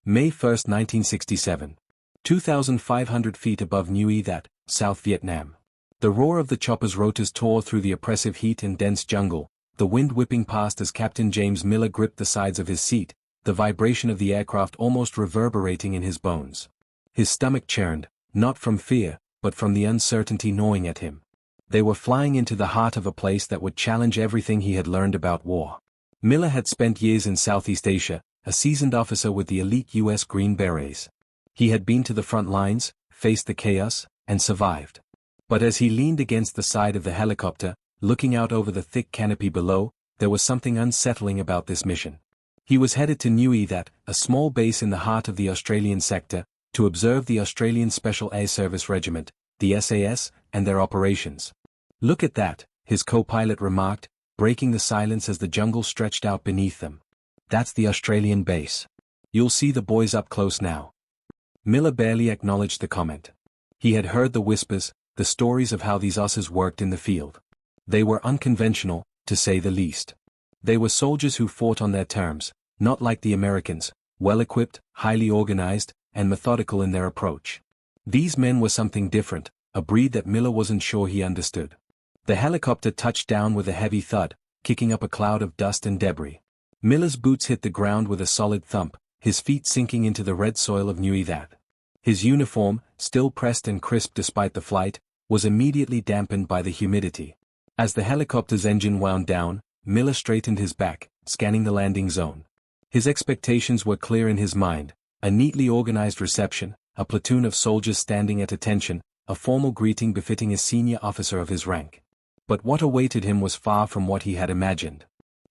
May 1, 1967. 2,500 feet above Nui That, South Vietnam. The roar of the chopper's rotors tore through the oppressive heat and dense jungle, the wind whipping past as Captain James Miller gripped the sides of his seat, the vibration of the aircraft almost reverberating in his bones. His stomach churned, not from fear, but from the uncertainty gnawing at him. They were flying into the heart of a place that would challenge everything he had learned about war. Miller had spent years in Southeast Asia, a seasoned officer with the elite U.S. Green Berets. He had been to the front lines, faced the chaos, and survived. But as he leaned against the side of the helicopter, looking out over the thick canopy below, there was something unsettling about this mission. He was headed to Nui That, a small base in the heart of the Australian sector, to observe the Australian Special Air Service Regiment, the SAS, and their operations. "Look at that," his co-pilot remarked, breaking the silence as the jungle stretched out beneath them. "That's the Australian base. You'll see the boys up close now." Miller barely acknowledged the comment. He had heard the whispers, the stories of how these USAs worked in the field. They were unconventional, to say the least. They were soldiers who fought on their terms, not like the Americans, well-equipped, highly organized, and methodical in their approach. These men were something different, a breed that Miller wasn't sure he understood. The helicopter touched down with a heavy thud, kicking up a cloud of dust and debris. Miller's boots hit the ground with a solid thump, his feet sinking into the red soil of Nui That. His uniform, still pressed and crisp despite the flight, was immediately dampened by the humidity. As the helicopter's engine wound down, Miller straightened his back, scanning the landing zone. His expectations were clear in his mind: a neatly organized reception, a platoon of soldiers standing at attention, a formal greeting befitting a senior officer of his rank. But what awaited him was far from what he had imagined.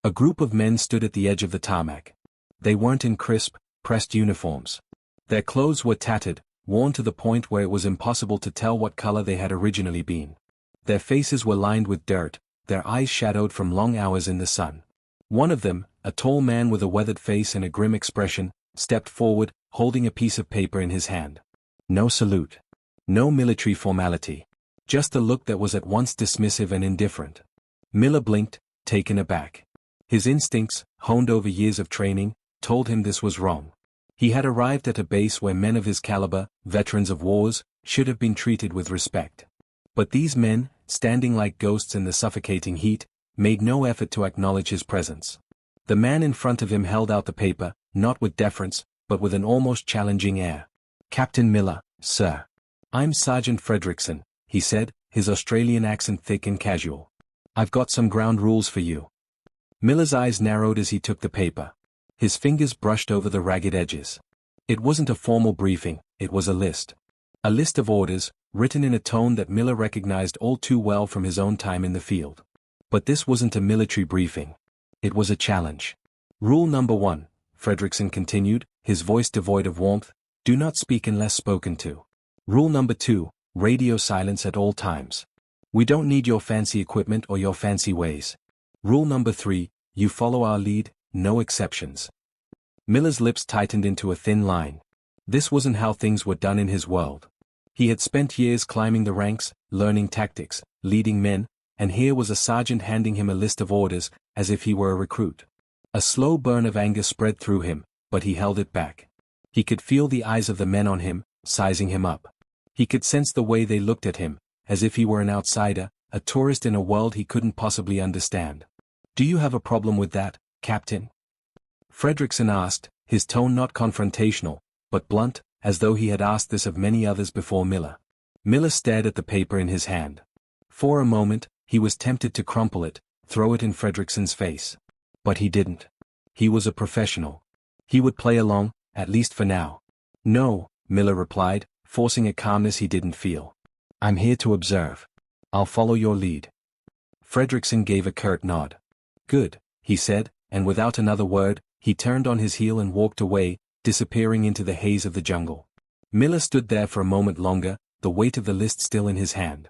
A group of men stood at the edge of the tarmac. They weren't in crisp, pressed uniforms. Their clothes were tattered, worn to the point where it was impossible to tell what color they had originally been. Their faces were lined with dirt, their eyes shadowed from long hours in the sun. One of them, a tall man with a weathered face and a grim expression, stepped forward, holding a piece of paper in his hand. No salute. No military formality. Just a look that was at once dismissive and indifferent. Miller blinked, taken aback. His instincts, honed over years of training, told him this was wrong. He had arrived at a base where men of his caliber, veterans of wars, should have been treated with respect. But these men, standing like ghosts in the suffocating heat, made no effort to acknowledge his presence. The man in front of him held out the paper, not with deference, but with an almost challenging air. "Captain Miller, sir. I'm Sergeant Fredrickson," he said, his Australian accent thick and casual. "I've got some ground rules for you." Miller's eyes narrowed as he took the paper. His fingers brushed over the ragged edges. It wasn't a formal briefing, it was a list. A list of orders, written in a tone that Miller recognized all too well from his own time in the field. But this wasn't a military briefing. It was a challenge. "Rule number 1, Fredrickson continued, his voice devoid of warmth, "do not speak unless spoken to. Rule number 2, radio silence at all times. We don't need your fancy equipment or your fancy ways. Rule number 3, you follow our lead, no exceptions." Miller's lips tightened into a thin line. This wasn't how things were done in his world. He had spent years climbing the ranks, learning tactics, leading men, and here was a sergeant handing him a list of orders, as if he were a recruit. A slow burn of anger spread through him, but he held it back. He could feel the eyes of the men on him, sizing him up. He could sense the way they looked at him, as if he were an outsider, a tourist in a world he couldn't possibly understand. "Do you have a problem with that, Captain?" Fredrickson asked, his tone not confrontational, but blunt, as though he had asked this of many others before Miller. Miller stared at the paper in his hand. For a moment, he was tempted to crumple it, throw it in Fredrickson's face. But he didn't. He was a professional. He would play along, at least for now. "No," Miller replied, forcing a calmness he didn't feel. "I'm here to observe. I'll follow your lead." Fredrickson gave a curt nod. "Good," he said, and without another word, he turned on his heel and walked away, disappearing into the haze of the jungle. Miller stood there for a moment longer, the weight of the list still in his hand.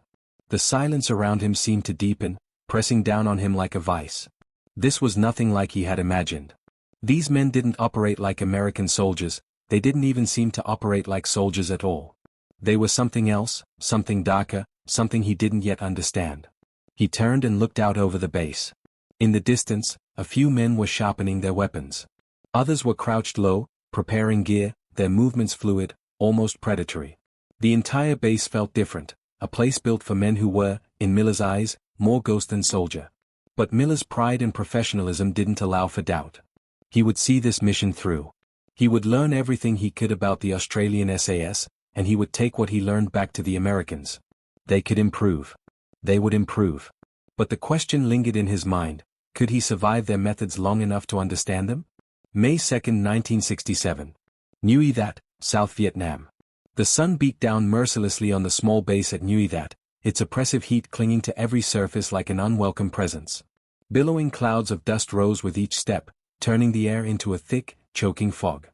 The silence around him seemed to deepen, pressing down on him like a vice. This was nothing like he had imagined. These men didn't operate like American soldiers, they didn't even seem to operate like soldiers at all. They were something else, something darker, something he didn't yet understand. He turned and looked out over the base. In the distance, a few men were sharpening their weapons. Others were crouched low, preparing gear, their movements fluid, almost predatory. The entire base felt different, a place built for men who were, in Miller's eyes, more ghost than soldier. But Miller's pride and professionalism didn't allow for doubt. He would see this mission through. He would learn everything he could about the Australian SAS, and he would take what he learned back to the Americans. They could improve. They would improve. But the question lingered in his mind, could he survive their methods long enough to understand them? May 2, 1967. Nui That, South Vietnam. The sun beat down mercilessly on the small base at Nui That, its oppressive heat clinging to every surface like an unwelcome presence. Billowing clouds of dust rose with each step, turning the air into a thick, choking fog.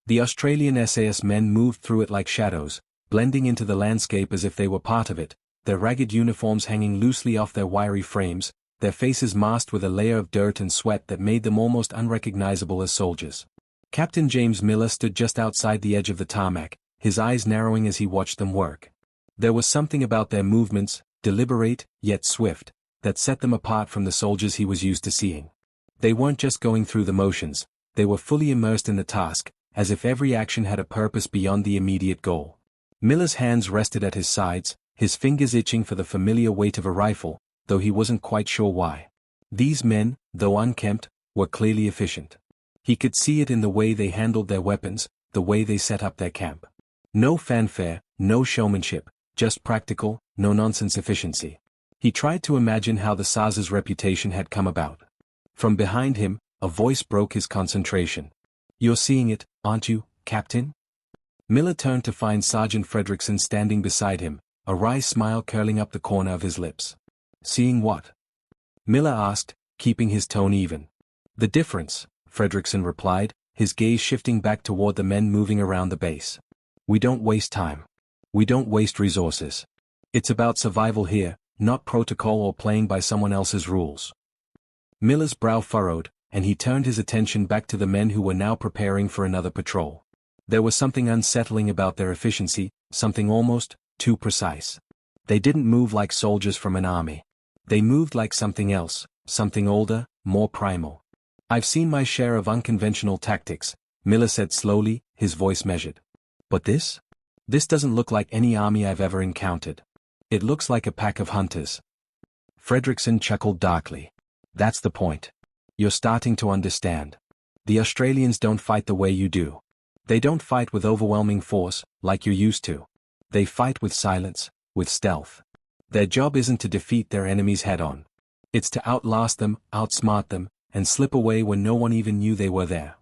The Australian SAS men moved through it like shadows, blending into the landscape as if they were part of it, their ragged uniforms hanging loosely off their wiry frames, their faces masked with a layer of dirt and sweat that made them almost unrecognizable as soldiers. Captain James Miller stood just outside the edge of the tarmac, his eyes narrowing as he watched them work. There was something about their movements, deliberate, yet swift, that set them apart from the soldiers he was used to seeing. They weren't just going through the motions, they were fully immersed in the task, as if every action had a purpose beyond the immediate goal. Miller's hands rested at his sides, his fingers itching for the familiar weight of a rifle, though he wasn't quite sure why. These men, though unkempt, were clearly efficient. He could see it in the way they handled their weapons, the way they set up their camp. No fanfare, no showmanship, just practical, no-nonsense efficiency. He tried to imagine how the SASR's reputation had come about. From behind him, a voice broke his concentration. "You're seeing it, aren't you, Captain?" Miller turned to find Sergeant Fredrickson standing beside him, a wry smile curling up the corner of his lips. "Seeing what?" Miller asked, keeping his tone even. "The difference," Fredrickson replied, his gaze shifting back toward the men moving around the base. "We don't waste time. We don't waste resources. It's about survival here, not protocol or playing by someone else's rules." Miller's brow furrowed, and he turned his attention back to the men who were now preparing for another patrol. There was something unsettling about their efficiency, something almost too precise. They didn't move like soldiers from an army. They moved like something else, something older, more primal. "I've seen my share of unconventional tactics," Miller said slowly, his voice measured. "But this? This doesn't look like any army I've ever encountered. It looks like a pack of hunters." Fredrickson chuckled darkly. "That's the point. You're starting to understand. The Australians don't fight the way you do. They don't fight with overwhelming force, like you're used to. They fight with silence, with stealth. Their job isn't to defeat their enemies head-on. It's to outlast them, outsmart them, and slip away when no one even knew they were there."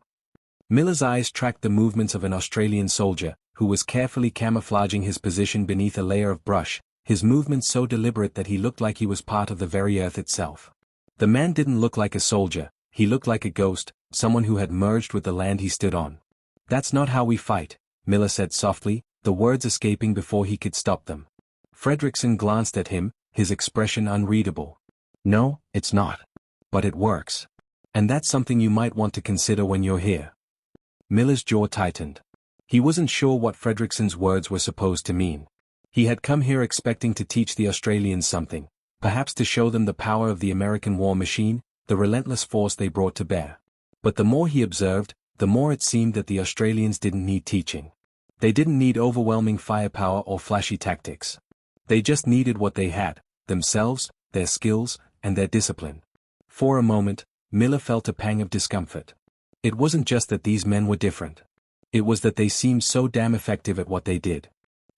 Miller's eyes tracked the movements of an Australian soldier, who was carefully camouflaging his position beneath a layer of brush, his movements so deliberate that he looked like he was part of the very earth itself. The man didn't look like a soldier, he looked like a ghost, someone who had merged with the land he stood on. "That's not how we fight," Miller said softly, the words escaping before he could stop them. Fredrickson glanced at him, his expression unreadable. "No, it's not. But it works. And that's something you might want to consider when you're here." Miller's jaw tightened. He wasn't sure what Fredrickson's words were supposed to mean. He had come here expecting to teach the Australians something, perhaps to show them the power of the American war machine, the relentless force they brought to bear. But the more he observed, the more it seemed that the Australians didn't need teaching. They didn't need overwhelming firepower or flashy tactics. They just needed what they had, themselves, their skills, and their discipline. For a moment, Miller felt a pang of discomfort. It wasn't just that these men were different. It was that they seemed so damn effective at what they did.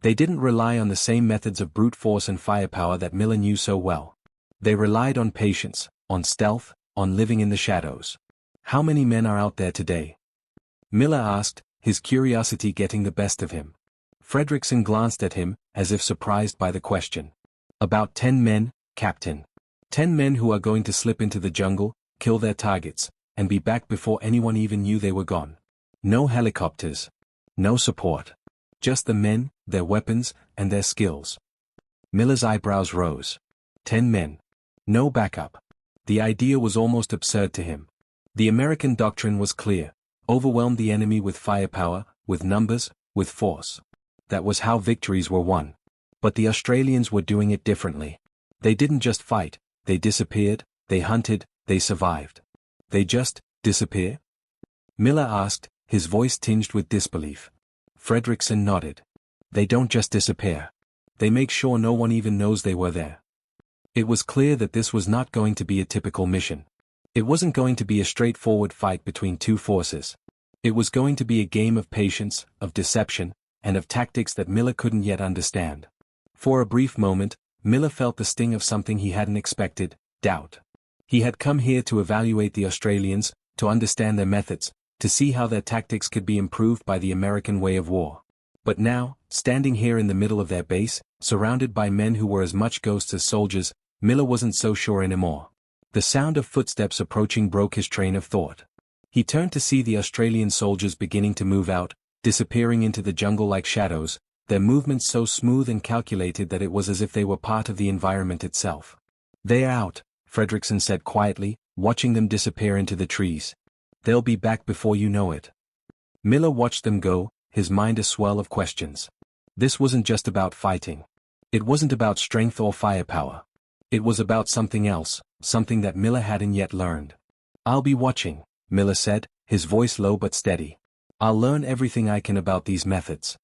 They didn't rely on the same methods of brute force and firepower that Miller knew so well. They relied on patience, on stealth, on living in the shadows. "How many men are out there today?" Miller asked, his curiosity getting the best of him. Fredrickson glanced at him, as if surprised by the question. "About 10 men, Captain. 10 men who are going to slip into the jungle, kill their targets, and be back before anyone even knew they were gone. No helicopters. No support. Just the men, their weapons, and their skills." Miller's eyebrows rose. 10 men. No backup. The idea was almost absurd to him. The American doctrine was clear. Overwhelm the enemy with firepower, with numbers, with force. That was how victories were won. But the Australians were doing it differently. They didn't just fight, they disappeared, they hunted, they survived. "They just disappear?" Miller asked, his voice tinged with disbelief. Fredrickson nodded. They don't just disappear. They make sure no one even knows they were there. It was clear that this was not going to be a typical mission. It wasn't going to be a straightforward fight between two forces. It was going to be a game of patience, of deception, and of tactics that Miller couldn't yet understand. For a brief moment, Miller felt the sting of something he hadn't expected: doubt. He had come here to evaluate the Australians, to understand their methods, to see how their tactics could be improved by the American way of war. But now, standing here in the middle of their base, surrounded by men who were as much ghosts as soldiers, Miller wasn't so sure anymore. The sound of footsteps approaching broke his train of thought. He turned to see the Australian soldiers beginning to move out, disappearing into the jungle like shadows, their movements so smooth and calculated that it was as if they were part of the environment itself. "They're out," Fredrickson said quietly, watching them disappear into the trees. "They'll be back before you know it." Miller watched them go, his mind a swell of questions. This wasn't just about fighting. It wasn't about strength or firepower. It was about something else, something that Miller hadn't yet learned. "I'll be watching," Miller said, his voice low but steady. "I'll learn everything I can about these methods."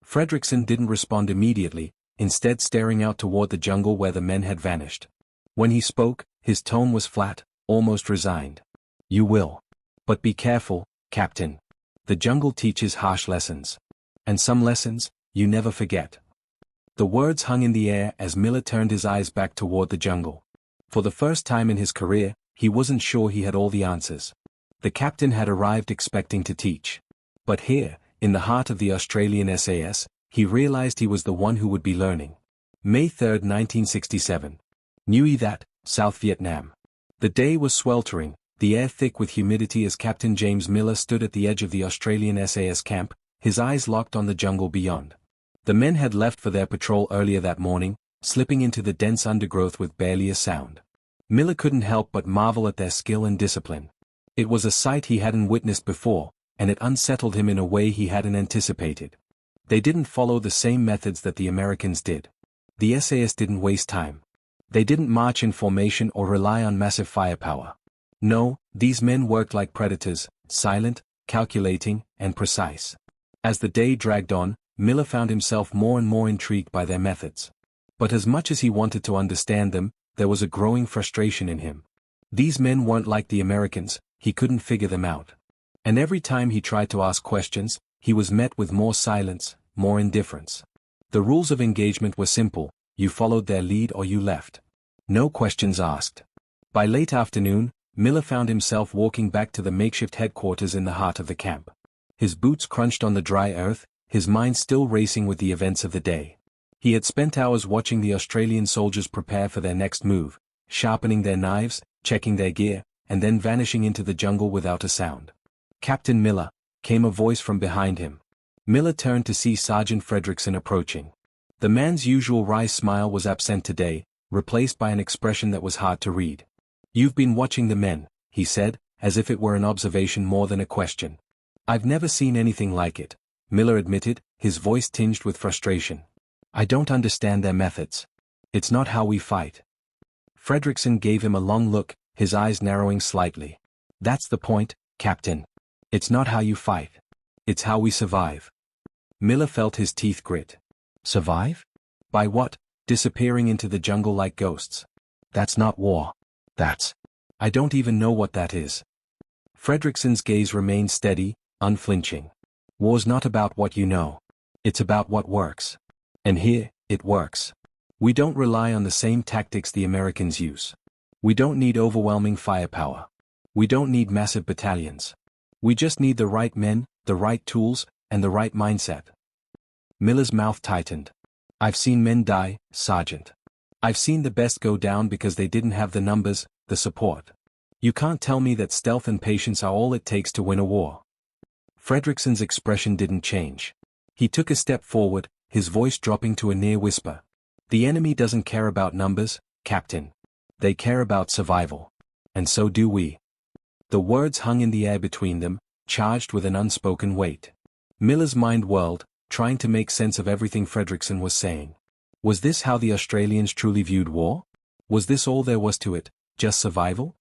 Fredrickson didn't respond immediately, instead staring out toward the jungle where the men had vanished. When he spoke, his tone was flat, almost resigned. "You will. But be careful, Captain. The jungle teaches harsh lessons. And some lessons, you never forget." The words hung in the air as Miller turned his eyes back toward the jungle. For the first time in his career, he wasn't sure he had all the answers. The captain had arrived expecting to teach. But here, in the heart of the Australian SAS, he realized he was the one who would be learning. May 3, 1967. Nui That, South Vietnam. The day was sweltering, the air thick with humidity as Captain James Miller stood at the edge of the Australian SAS camp, his eyes locked on the jungle beyond. The men had left for their patrol earlier that morning, slipping into the dense undergrowth with barely a sound. Miller couldn't help but marvel at their skill and discipline. It was a sight he hadn't witnessed before, and it unsettled him in a way he hadn't anticipated. They didn't follow the same methods that the Americans did. The SAS didn't waste time. They didn't march in formation or rely on massive firepower. No, these men worked like predators, silent, calculating, and precise. As the day dragged on, Miller found himself more and more intrigued by their methods. But as much as he wanted to understand them, there was a growing frustration in him. These men weren't like the Americans, he couldn't figure them out. And every time he tried to ask questions, he was met with more silence, more indifference. The rules of engagement were simple: you followed their lead or you left. No questions asked. By late afternoon, Miller found himself walking back to the makeshift headquarters in the heart of the camp. His boots crunched on the dry earth, his mind still racing with the events of the day. He had spent hours watching the Australian soldiers prepare for their next move, sharpening their knives, checking their gear, and then vanishing into the jungle without a sound. "Captain Miller," came a voice from behind him. Miller turned to see Sergeant Fredrickson approaching. The man's usual wry smile was absent today, replaced by an expression that was hard to read. "You've been watching the men," he said, as if it were an observation more than a question. "I've never seen anything like it," Miller admitted, his voice tinged with frustration. "I don't understand their methods. It's not how we fight." Fredrickson gave him a long look, his eyes narrowing slightly. "That's the point, Captain. It's not how you fight. It's how we survive." Miller felt his teeth grit. Survive? By what? Disappearing into the jungle like ghosts. That's not war. I don't even know what that is. Fredrickson's gaze remained steady, unflinching. War's not about what you know. It's about what works. And here, it works. We don't rely on the same tactics the Americans use. We don't need overwhelming firepower. We don't need massive battalions. We just need the right men, the right tools, and the right mindset. Miller's mouth tightened. "I've seen men die, Sergeant. I've seen the best go down because they didn't have the numbers, the support. You can't tell me that stealth and patience are all it takes to win a war." Fredrickson's expression didn't change. He took a step forward, his voice dropping to a near whisper. "The enemy doesn't care about numbers, Captain. They care about survival. And so do we." The words hung in the air between them, charged with an unspoken weight. Miller's mind whirled, trying to make sense of everything Fredrickson was saying. Was this how the Australians truly viewed war? Was this all there was to it, just survival?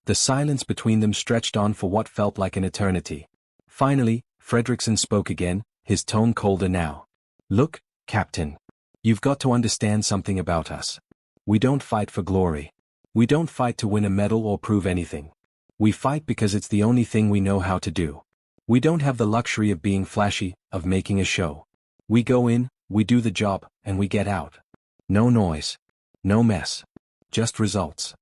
The silence between them stretched on for what felt like an eternity. Finally, Fredrickson spoke again, his tone colder now. "Look, Captain. You've got to understand something about us. We don't fight for glory. We don't fight to win a medal or prove anything. We fight because it's the only thing we know how to do. We don't have the luxury of being flashy, of making a show. We go in, we do the job, and we get out. No noise. No mess. Just results."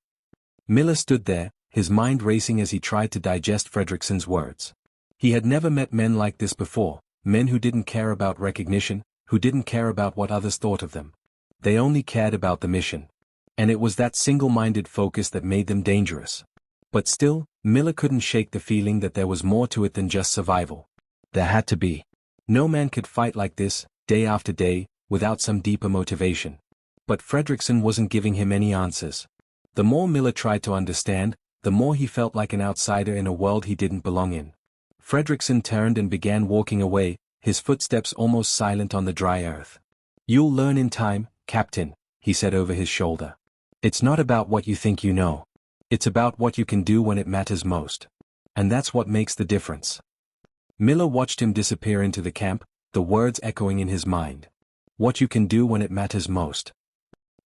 Miller stood there, his mind racing as he tried to digest Fredrickson's words. He had never met men like this before, men who didn't care about recognition, who didn't care about what others thought of them. They only cared about the mission. And it was that single-minded focus that made them dangerous. But still, Miller couldn't shake the feeling that there was more to it than just survival. There had to be. No man could fight like this, day after day, without some deeper motivation. But Fredrickson wasn't giving him any answers. The more Miller tried to understand, the more he felt like an outsider in a world he didn't belong in. Fredrickson turned and began walking away, his footsteps almost silent on the dry earth. "You'll learn in time, Captain," he said over his shoulder. "It's not about what you think you know. It's about what you can do when it matters most. And that's what makes the difference." Miller watched him disappear into the camp, the words echoing in his mind. What you can do when it matters most.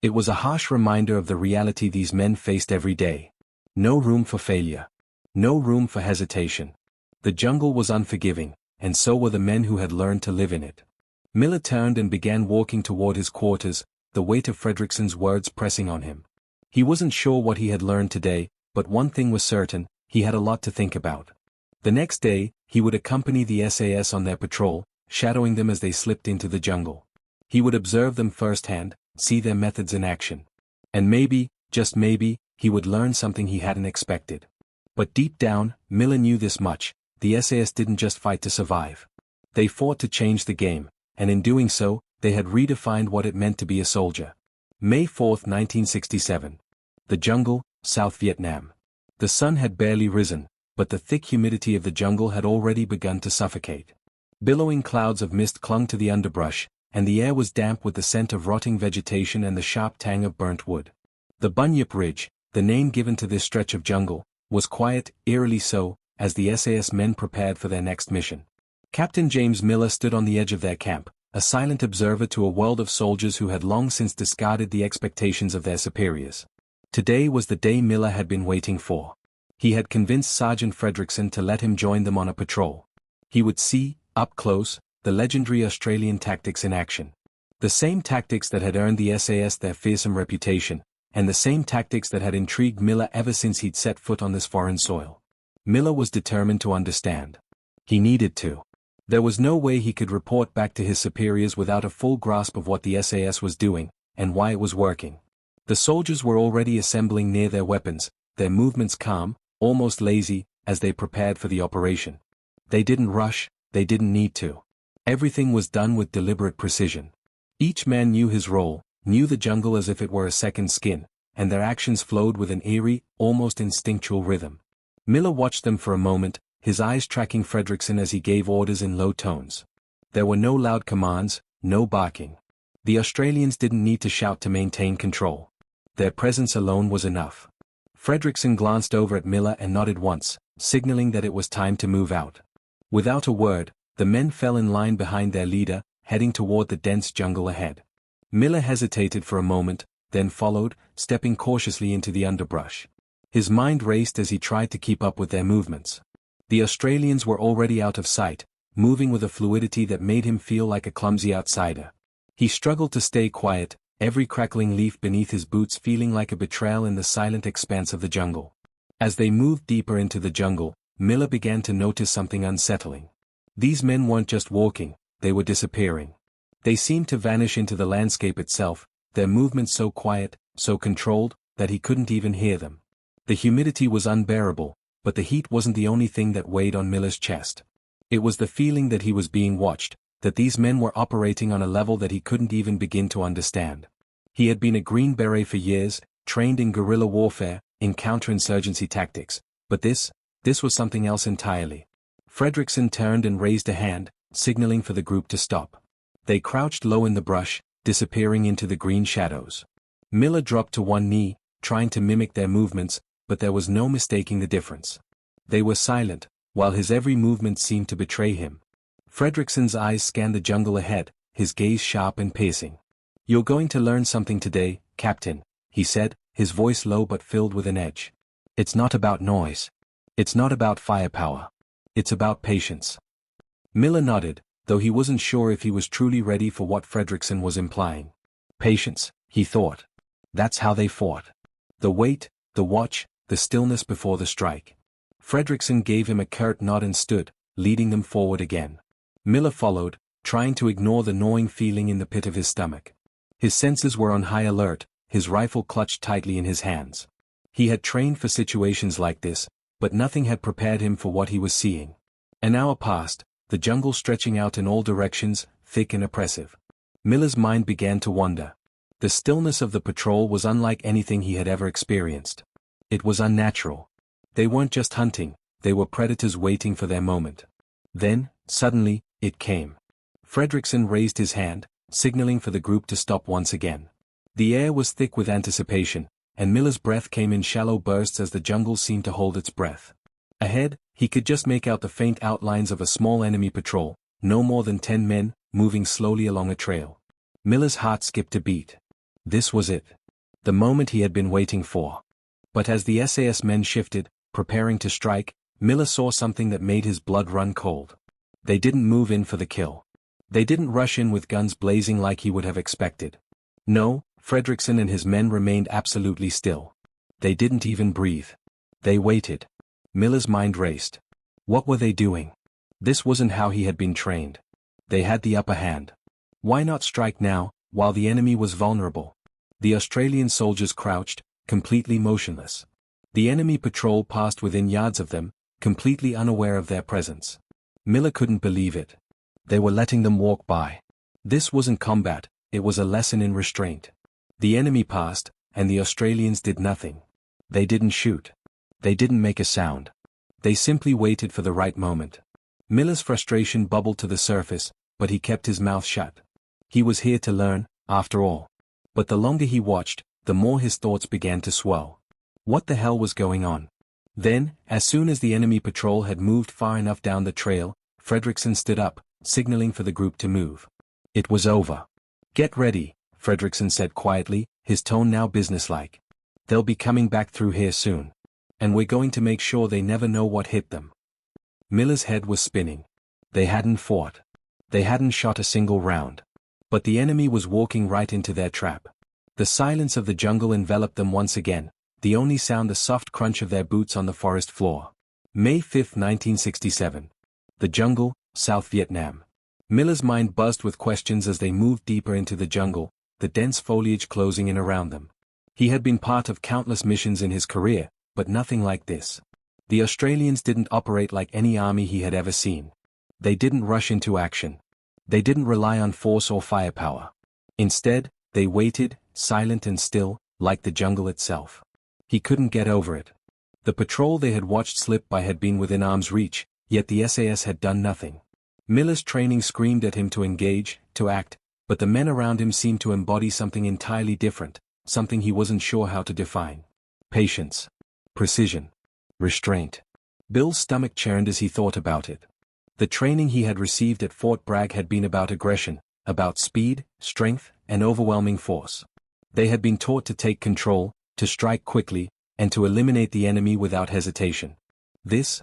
It was a harsh reminder of the reality these men faced every day. No room for failure. No room for hesitation. The jungle was unforgiving, and so were the men who had learned to live in it. Miller turned and began walking toward his quarters, the weight of Fredrickson's words pressing on him. He wasn't sure what he had learned today, but one thing was certain, he had a lot to think about. The next day, he would accompany the SAS on their patrol, shadowing them as they slipped into the jungle. He would observe them firsthand, see their methods in action. And maybe, just maybe, he would learn something he hadn't expected. But deep down, Miller knew this much: the SAS didn't just fight to survive. They fought to change the game, and in doing so, they had redefined what it meant to be a soldier. May 4, 1967. The jungle, South Vietnam. The sun had barely risen, but the thick humidity of the jungle had already begun to suffocate. Billowing clouds of mist clung to the underbrush, and the air was damp with the scent of rotting vegetation and the sharp tang of burnt wood. The Bunyip Ridge, the name given to this stretch of jungle, was quiet, eerily so, as the SAS men prepared for their next mission. Captain James Miller stood on the edge of their camp, a silent observer to a world of soldiers who had long since discarded the expectations of their superiors. Today was the day Miller had been waiting for. He had convinced Sergeant Fredrickson to let him join them on a patrol. He would see, up close, the legendary Australian tactics in action. The same tactics that had earned the SAS their fearsome reputation, and the same tactics that had intrigued Miller ever since he'd set foot on this foreign soil. Miller was determined to understand. He needed to. There was no way he could report back to his superiors without a full grasp of what the SAS was doing, and why it was working. The soldiers were already assembling near their weapons, their movements calm, almost lazy, as they prepared for the operation. They didn't rush, they didn't need to. Everything was done with deliberate precision. Each man knew his role, knew the jungle as if it were a second skin, and their actions flowed with an eerie, almost instinctual rhythm. Miller watched them for a moment, his eyes tracking Fredrickson as he gave orders in low tones. There were no loud commands, no barking. The Australians didn't need to shout to maintain control. Their presence alone was enough. Fredrickson glanced over at Miller and nodded once, signaling that it was time to move out. Without a word, the men fell in line behind their leader, heading toward the dense jungle ahead. Miller hesitated for a moment, then followed, stepping cautiously into the underbrush. His mind raced as he tried to keep up with their movements. The Australians were already out of sight, moving with a fluidity that made him feel like a clumsy outsider. He struggled to stay quiet, every crackling leaf beneath his boots feeling like a betrayal in the silent expanse of the jungle. As they moved deeper into the jungle, Miller began to notice something unsettling. These men weren't just walking, they were disappearing. They seemed to vanish into the landscape itself, their movements so quiet, so controlled, that he couldn't even hear them. The humidity was unbearable, but the heat wasn't the only thing that weighed on Miller's chest. It was the feeling that he was being watched, that these men were operating on a level that he couldn't even begin to understand. He had been a Green Beret for years, trained in guerrilla warfare, in counterinsurgency tactics, but this was something else entirely. Fredrickson turned and raised a hand, signaling for the group to stop. They crouched low in the brush, disappearing into the green shadows. Miller dropped to one knee, trying to mimic their movements, but there was no mistaking the difference. They were silent, while his every movement seemed to betray him. Fredrickson's eyes scanned the jungle ahead, his gaze sharp and piercing. "You're going to learn something today, Captain," he said, his voice low but filled with an edge. "It's not about noise. It's not about firepower. It's about patience." Miller nodded, though he wasn't sure if he was truly ready for what Fredrickson was implying. Patience, he thought. That's how they fought. The wait, the watch, the stillness before the strike. Fredrickson gave him a curt nod and stood, leading them forward again. Miller followed, trying to ignore the gnawing feeling in the pit of his stomach. His senses were on high alert, his rifle clutched tightly in his hands. He had trained for situations like this, but nothing had prepared him for what he was seeing. An hour passed, the jungle stretching out in all directions, thick and oppressive. Miller's mind began to wander. The stillness of the patrol was unlike anything he had ever experienced. It was unnatural. They weren't just hunting, they were predators waiting for their moment. Then, suddenly, it came. Fredrickson raised his hand, signaling for the group to stop once again. The air was thick with anticipation, and Miller's breath came in shallow bursts as the jungle seemed to hold its breath. Ahead, he could just make out the faint outlines of a small enemy patrol, no more than 10 men, moving slowly along a trail. Miller's heart skipped a beat. This was it. The moment he had been waiting for. But as the SAS men shifted, preparing to strike, Miller saw something that made his blood run cold. They didn't move in for the kill. They didn't rush in with guns blazing like he would have expected. No, Fredrickson and his men remained absolutely still. They didn't even breathe. They waited. Miller's mind raced. What were they doing? This wasn't how he had been trained. They had the upper hand. Why not strike now, while the enemy was vulnerable? The Australian soldiers crouched, completely motionless. The enemy patrol passed within yards of them, completely unaware of their presence. Miller couldn't believe it. They were letting them walk by. This wasn't combat, it was a lesson in restraint. The enemy passed, and the Australians did nothing. They didn't shoot. They didn't make a sound. They simply waited for the right moment. Miller's frustration bubbled to the surface, but he kept his mouth shut. He was here to learn, after all. But the longer he watched, the more his thoughts began to swell. What the hell was going on? Then, as soon as the enemy patrol had moved far enough down the trail, Fredrickson stood up, signaling for the group to move. It was over. "Get ready," Fredrickson said quietly, his tone now businesslike. "They'll be coming back through here soon. And we're going to make sure they never know what hit them." Miller's head was spinning. They hadn't fought. They hadn't shot a single round. But the enemy was walking right into their trap. The silence of the jungle enveloped them once again, the only sound the soft crunch of their boots on the forest floor. May 5, 1967. The jungle, South Vietnam. Miller's mind buzzed with questions as they moved deeper into the jungle, the dense foliage closing in around them. He had been part of countless missions in his career, but nothing like this. The Australians didn't operate like any army he had ever seen. They didn't rush into action. They didn't rely on force or firepower. Instead, they waited, silent and still, like the jungle itself. He couldn't get over it. The patrol they had watched slip by had been within arm's reach, yet the SAS had done nothing. Miller's training screamed at him to engage, to act, but the men around him seemed to embody something entirely different, something he wasn't sure how to define. Patience. Precision. Restraint. Bill's stomach churned as he thought about it. The training he had received at Fort Bragg had been about aggression, about speed, strength, and overwhelming force. They had been taught to take control, to strike quickly, and to eliminate the enemy without hesitation. This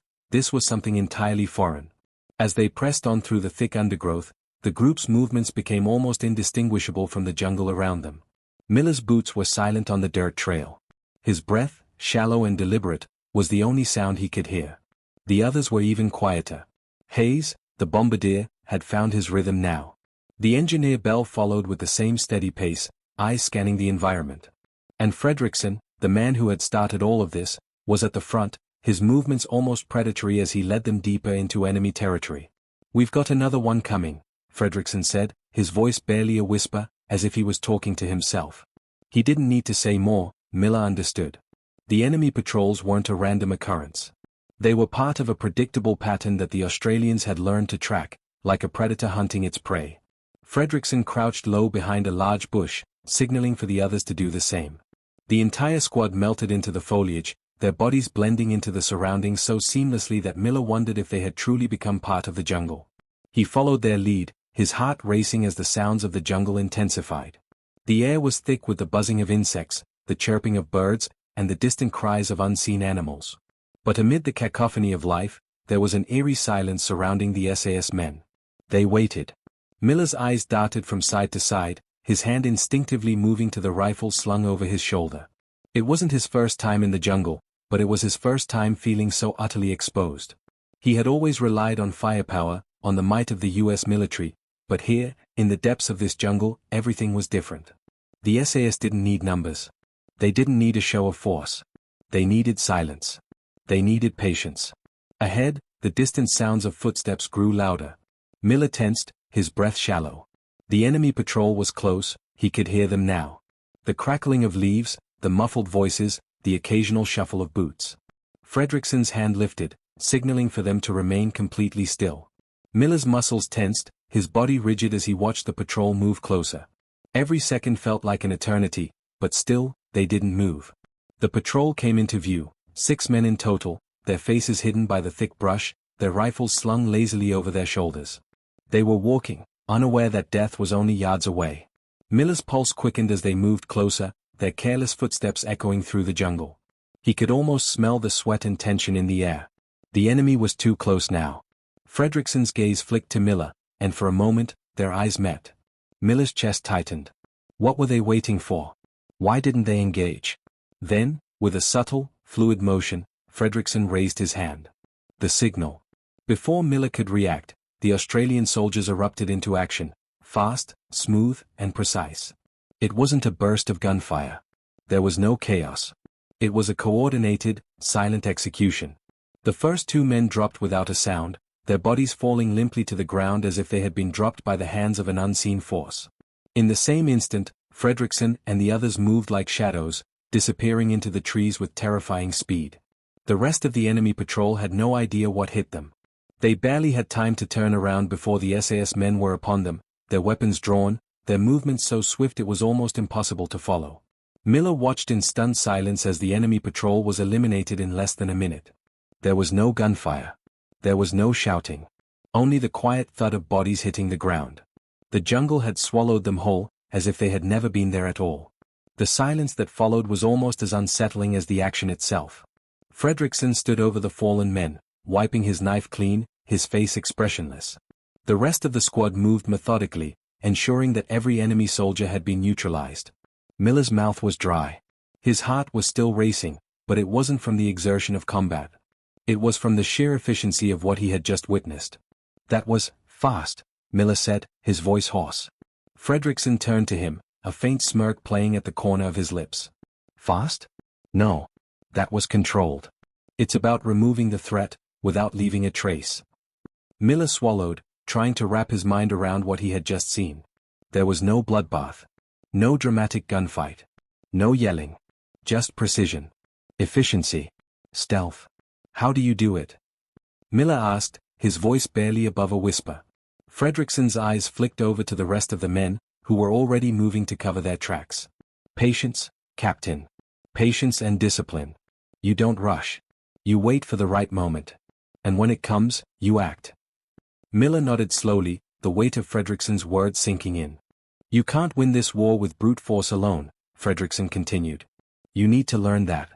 was something entirely foreign. As they pressed on through the thick undergrowth, the group's movements became almost indistinguishable from the jungle around them. Miller's boots were silent on the dirt trail. His breath, shallow and deliberate, was the only sound he could hear. The others were even quieter. Hayes, the bombardier, had found his rhythm now. The engineer Bell followed with the same steady pace, eyes scanning the environment. And Fredrickson, the man who had started all of this, was at the front, his movements almost predatory as he led them deeper into enemy territory. "We've got another one coming," Fredrickson said, his voice barely a whisper, as if he was talking to himself. He didn't need to say more, Miller understood. The enemy patrols weren't a random occurrence. They were part of a predictable pattern that the Australians had learned to track, like a predator hunting its prey. Fredrickson crouched low behind a large bush, signaling for the others to do the same. The entire squad melted into the foliage, their bodies blending into the surroundings so seamlessly that Miller wondered if they had truly become part of the jungle. He followed their lead, his heart racing as the sounds of the jungle intensified. The air was thick with the buzzing of insects, the chirping of birds, and the distant cries of unseen animals. But amid the cacophony of life, there was an eerie silence surrounding the SAS men. They waited. Miller's eyes darted from side to side, his hand instinctively moving to the rifle slung over his shoulder. It wasn't his first time in the jungle, but it was his first time feeling so utterly exposed. He had always relied on firepower, on the might of the US military, but here, in the depths of this jungle, everything was different. The SAS didn't need numbers. They didn't need a show of force. They needed silence. They needed patience. Ahead, the distant sounds of footsteps grew louder. Miller tensed, his breath shallow. The enemy patrol was close, he could hear them now. The crackling of leaves, the muffled voices, the occasional shuffle of boots. Fredrickson's hand lifted, signaling for them to remain completely still. Miller's muscles tensed, his body rigid as he watched the patrol move closer. Every second felt like an eternity, but still, they didn't move. The patrol came into view, 6 men in total, their faces hidden by the thick brush, their rifles slung lazily over their shoulders. They were walking, unaware that death was only yards away. Miller's pulse quickened as they moved closer, their careless footsteps echoing through the jungle. He could almost smell the sweat and tension in the air. The enemy was too close now. Fredrickson's gaze flicked to Miller, and for a moment, their eyes met. Miller's chest tightened. What were they waiting for? Why didn't they engage? Then, with a subtle, fluid motion, Fredrickson raised his hand. The signal. Before Miller could react, the Australian soldiers erupted into action, fast, smooth, and precise. It wasn't a burst of gunfire. There was no chaos. It was a coordinated, silent execution. The first 2 men dropped without a sound, their bodies falling limply to the ground as if they had been dropped by the hands of an unseen force. In the same instant, Fredrickson and the others moved like shadows, disappearing into the trees with terrifying speed. The rest of the enemy patrol had no idea what hit them. They barely had time to turn around before the SAS men were upon them, their weapons drawn, their movements so swift it was almost impossible to follow. Miller watched in stunned silence as the enemy patrol was eliminated in less than a minute. There was no gunfire. There was no shouting. Only the quiet thud of bodies hitting the ground. The jungle had swallowed them whole, as if they had never been there at all. The silence that followed was almost as unsettling as the action itself. Fredrickson stood over the fallen men, wiping his knife clean, his face expressionless. The rest of the squad moved methodically, ensuring that every enemy soldier had been neutralized. Miller's mouth was dry. His heart was still racing, but it wasn't from the exertion of combat. It was from the sheer efficiency of what he had just witnessed. That was fast, Miller said, his voice hoarse. Fredrickson turned to him, a faint smirk playing at the corner of his lips. Fast? No. That was controlled. It's about removing the threat, without leaving a trace. Miller swallowed, trying to wrap his mind around what he had just seen. There was no bloodbath. No dramatic gunfight. No yelling. Just precision. Efficiency. Stealth. How do you do it? Miller asked, his voice barely above a whisper. Fredrickson's eyes flicked over to the rest of the men, who were already moving to cover their tracks. Patience, Captain. Patience and discipline. You don't rush. You wait for the right moment. And when it comes, you act. Miller nodded slowly, the weight of Fredrickson's words sinking in. You can't win this war with brute force alone, Fredrickson continued. You need to learn that.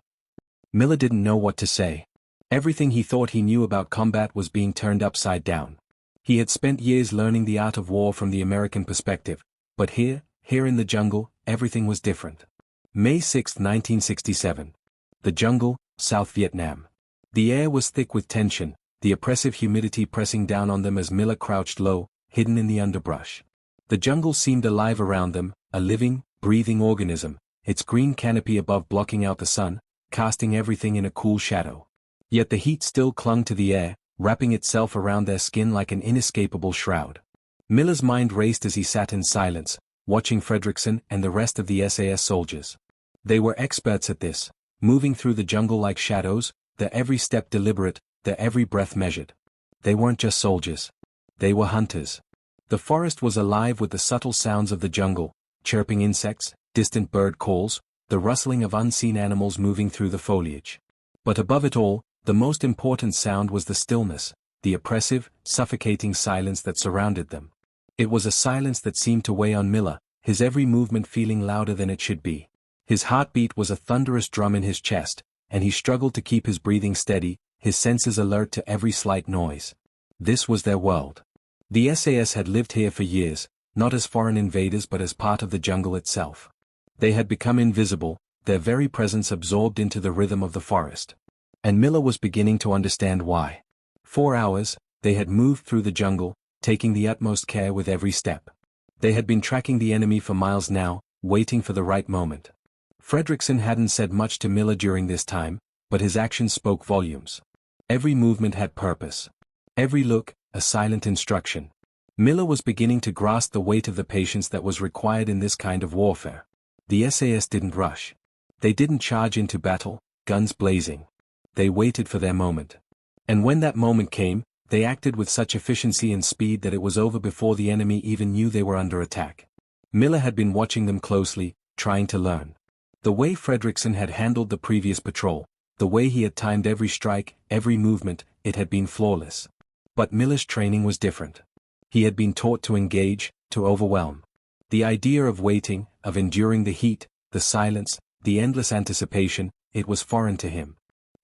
Miller didn't know what to say. Everything he thought he knew about combat was being turned upside down. He had spent years learning the art of war from the American perspective, but here in the jungle, everything was different. May 6, 1967. The jungle, South Vietnam. The air was thick with tension, the oppressive humidity pressing down on them as Miller crouched low, hidden in the underbrush. The jungle seemed alive around them, a living, breathing organism, its green canopy above blocking out the sun, casting everything in a cool shadow. Yet the heat still clung to the air, wrapping itself around their skin like an inescapable shroud. Miller's mind raced as he sat in silence, watching Fredrickson and the rest of the SAS soldiers. They were experts at this, moving through the jungle like shadows, their every step deliberate, their every breath measured. They weren't just soldiers. They were hunters. The forest was alive with the subtle sounds of the jungle, chirping insects, distant bird calls, the rustling of unseen animals moving through the foliage. But above it all, the most important sound was the stillness, the oppressive, suffocating silence that surrounded them. It was a silence that seemed to weigh on Miller, his every movement feeling louder than it should be. His heartbeat was a thunderous drum in his chest, and he struggled to keep his breathing steady, his senses alert to every slight noise. This was their world. The SAS had lived here for years, not as foreign invaders but as part of the jungle itself. They had become invisible, their very presence absorbed into the rhythm of the forest. And Miller was beginning to understand why. 4 hours, they had moved through the jungle, taking the utmost care with every step. They had been tracking the enemy for miles now, waiting for the right moment. Fredrickson hadn't said much to Miller during this time, but his actions spoke volumes. Every movement had purpose. Every look, a silent instruction. Miller was beginning to grasp the weight of the patience that was required in this kind of warfare. The SAS didn't rush. They didn't charge into battle, guns blazing. They waited for their moment. And when that moment came, they acted with such efficiency and speed that it was over before the enemy even knew they were under attack. Miller had been watching them closely, trying to learn. The way Fredrickson had handled the previous patrol, the way he had timed every strike, every movement, it had been flawless. But Miller's training was different. He had been taught to engage, to overwhelm. The idea of waiting, of enduring the heat, the silence, the endless anticipation, it was foreign to him.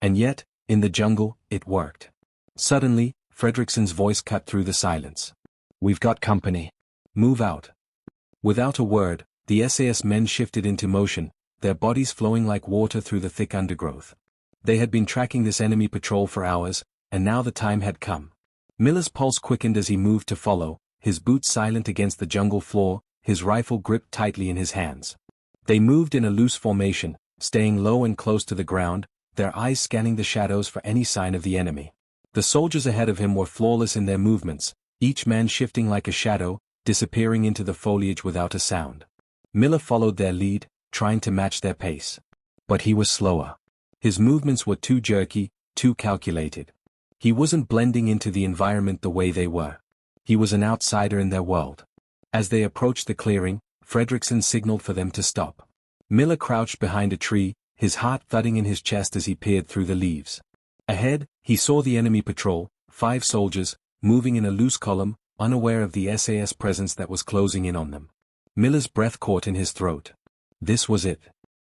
And yet, in the jungle, it worked. Suddenly, Fredrickson's voice cut through the silence. "We've got company. Move out." Without a word, the SAS men shifted into motion, their bodies flowing like water through the thick undergrowth. They had been tracking this enemy patrol for hours, and now the time had come. Miller's pulse quickened as he moved to follow, his boots silent against the jungle floor, his rifle gripped tightly in his hands. They moved in a loose formation, staying low and close to the ground, their eyes scanning the shadows for any sign of the enemy. The soldiers ahead of him were flawless in their movements, each man shifting like a shadow, disappearing into the foliage without a sound. Miller followed their lead, trying to match their pace. But he was slower. His movements were too jerky, too calculated. He wasn't blending into the environment the way they were. He was an outsider in their world. As they approached the clearing, Fredrickson signaled for them to stop. Miller crouched behind a tree, his heart thudding in his chest as he peered through the leaves. Ahead, he saw the enemy patrol, 5 soldiers, moving in a loose column, unaware of the SAS presence that was closing in on them. Miller's breath caught in his throat. This was it.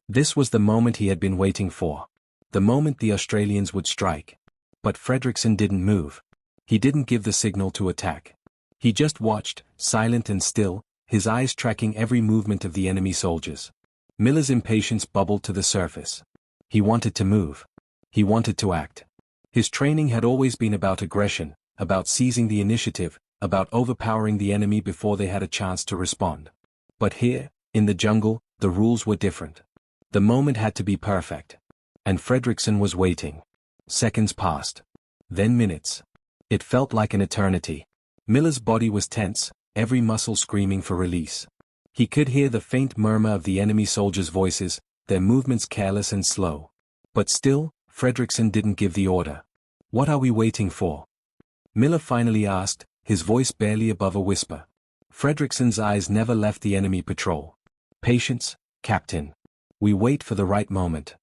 This was the moment he had been waiting for. The moment the Australians would strike. But Fredrickson didn't move. He didn't give the signal to attack. He just watched, silent and still, his eyes tracking every movement of the enemy soldiers. Miller's impatience bubbled to the surface. He wanted to move. He wanted to act. His training had always been about aggression, about seizing the initiative, about overpowering the enemy before they had a chance to respond. But here, in the jungle, the rules were different. The moment had to be perfect. And Fredrickson was waiting. Seconds passed. Then minutes. It felt like an eternity. Miller's body was tense, every muscle screaming for release. He could hear the faint murmur of the enemy soldiers' voices, their movements careless and slow. But still, Fredrickson didn't give the order. "What are we waiting for?" Miller finally asked, his voice barely above a whisper. Fredrickson's eyes never left the enemy patrol. "Patience, Captain. We wait for the right moment."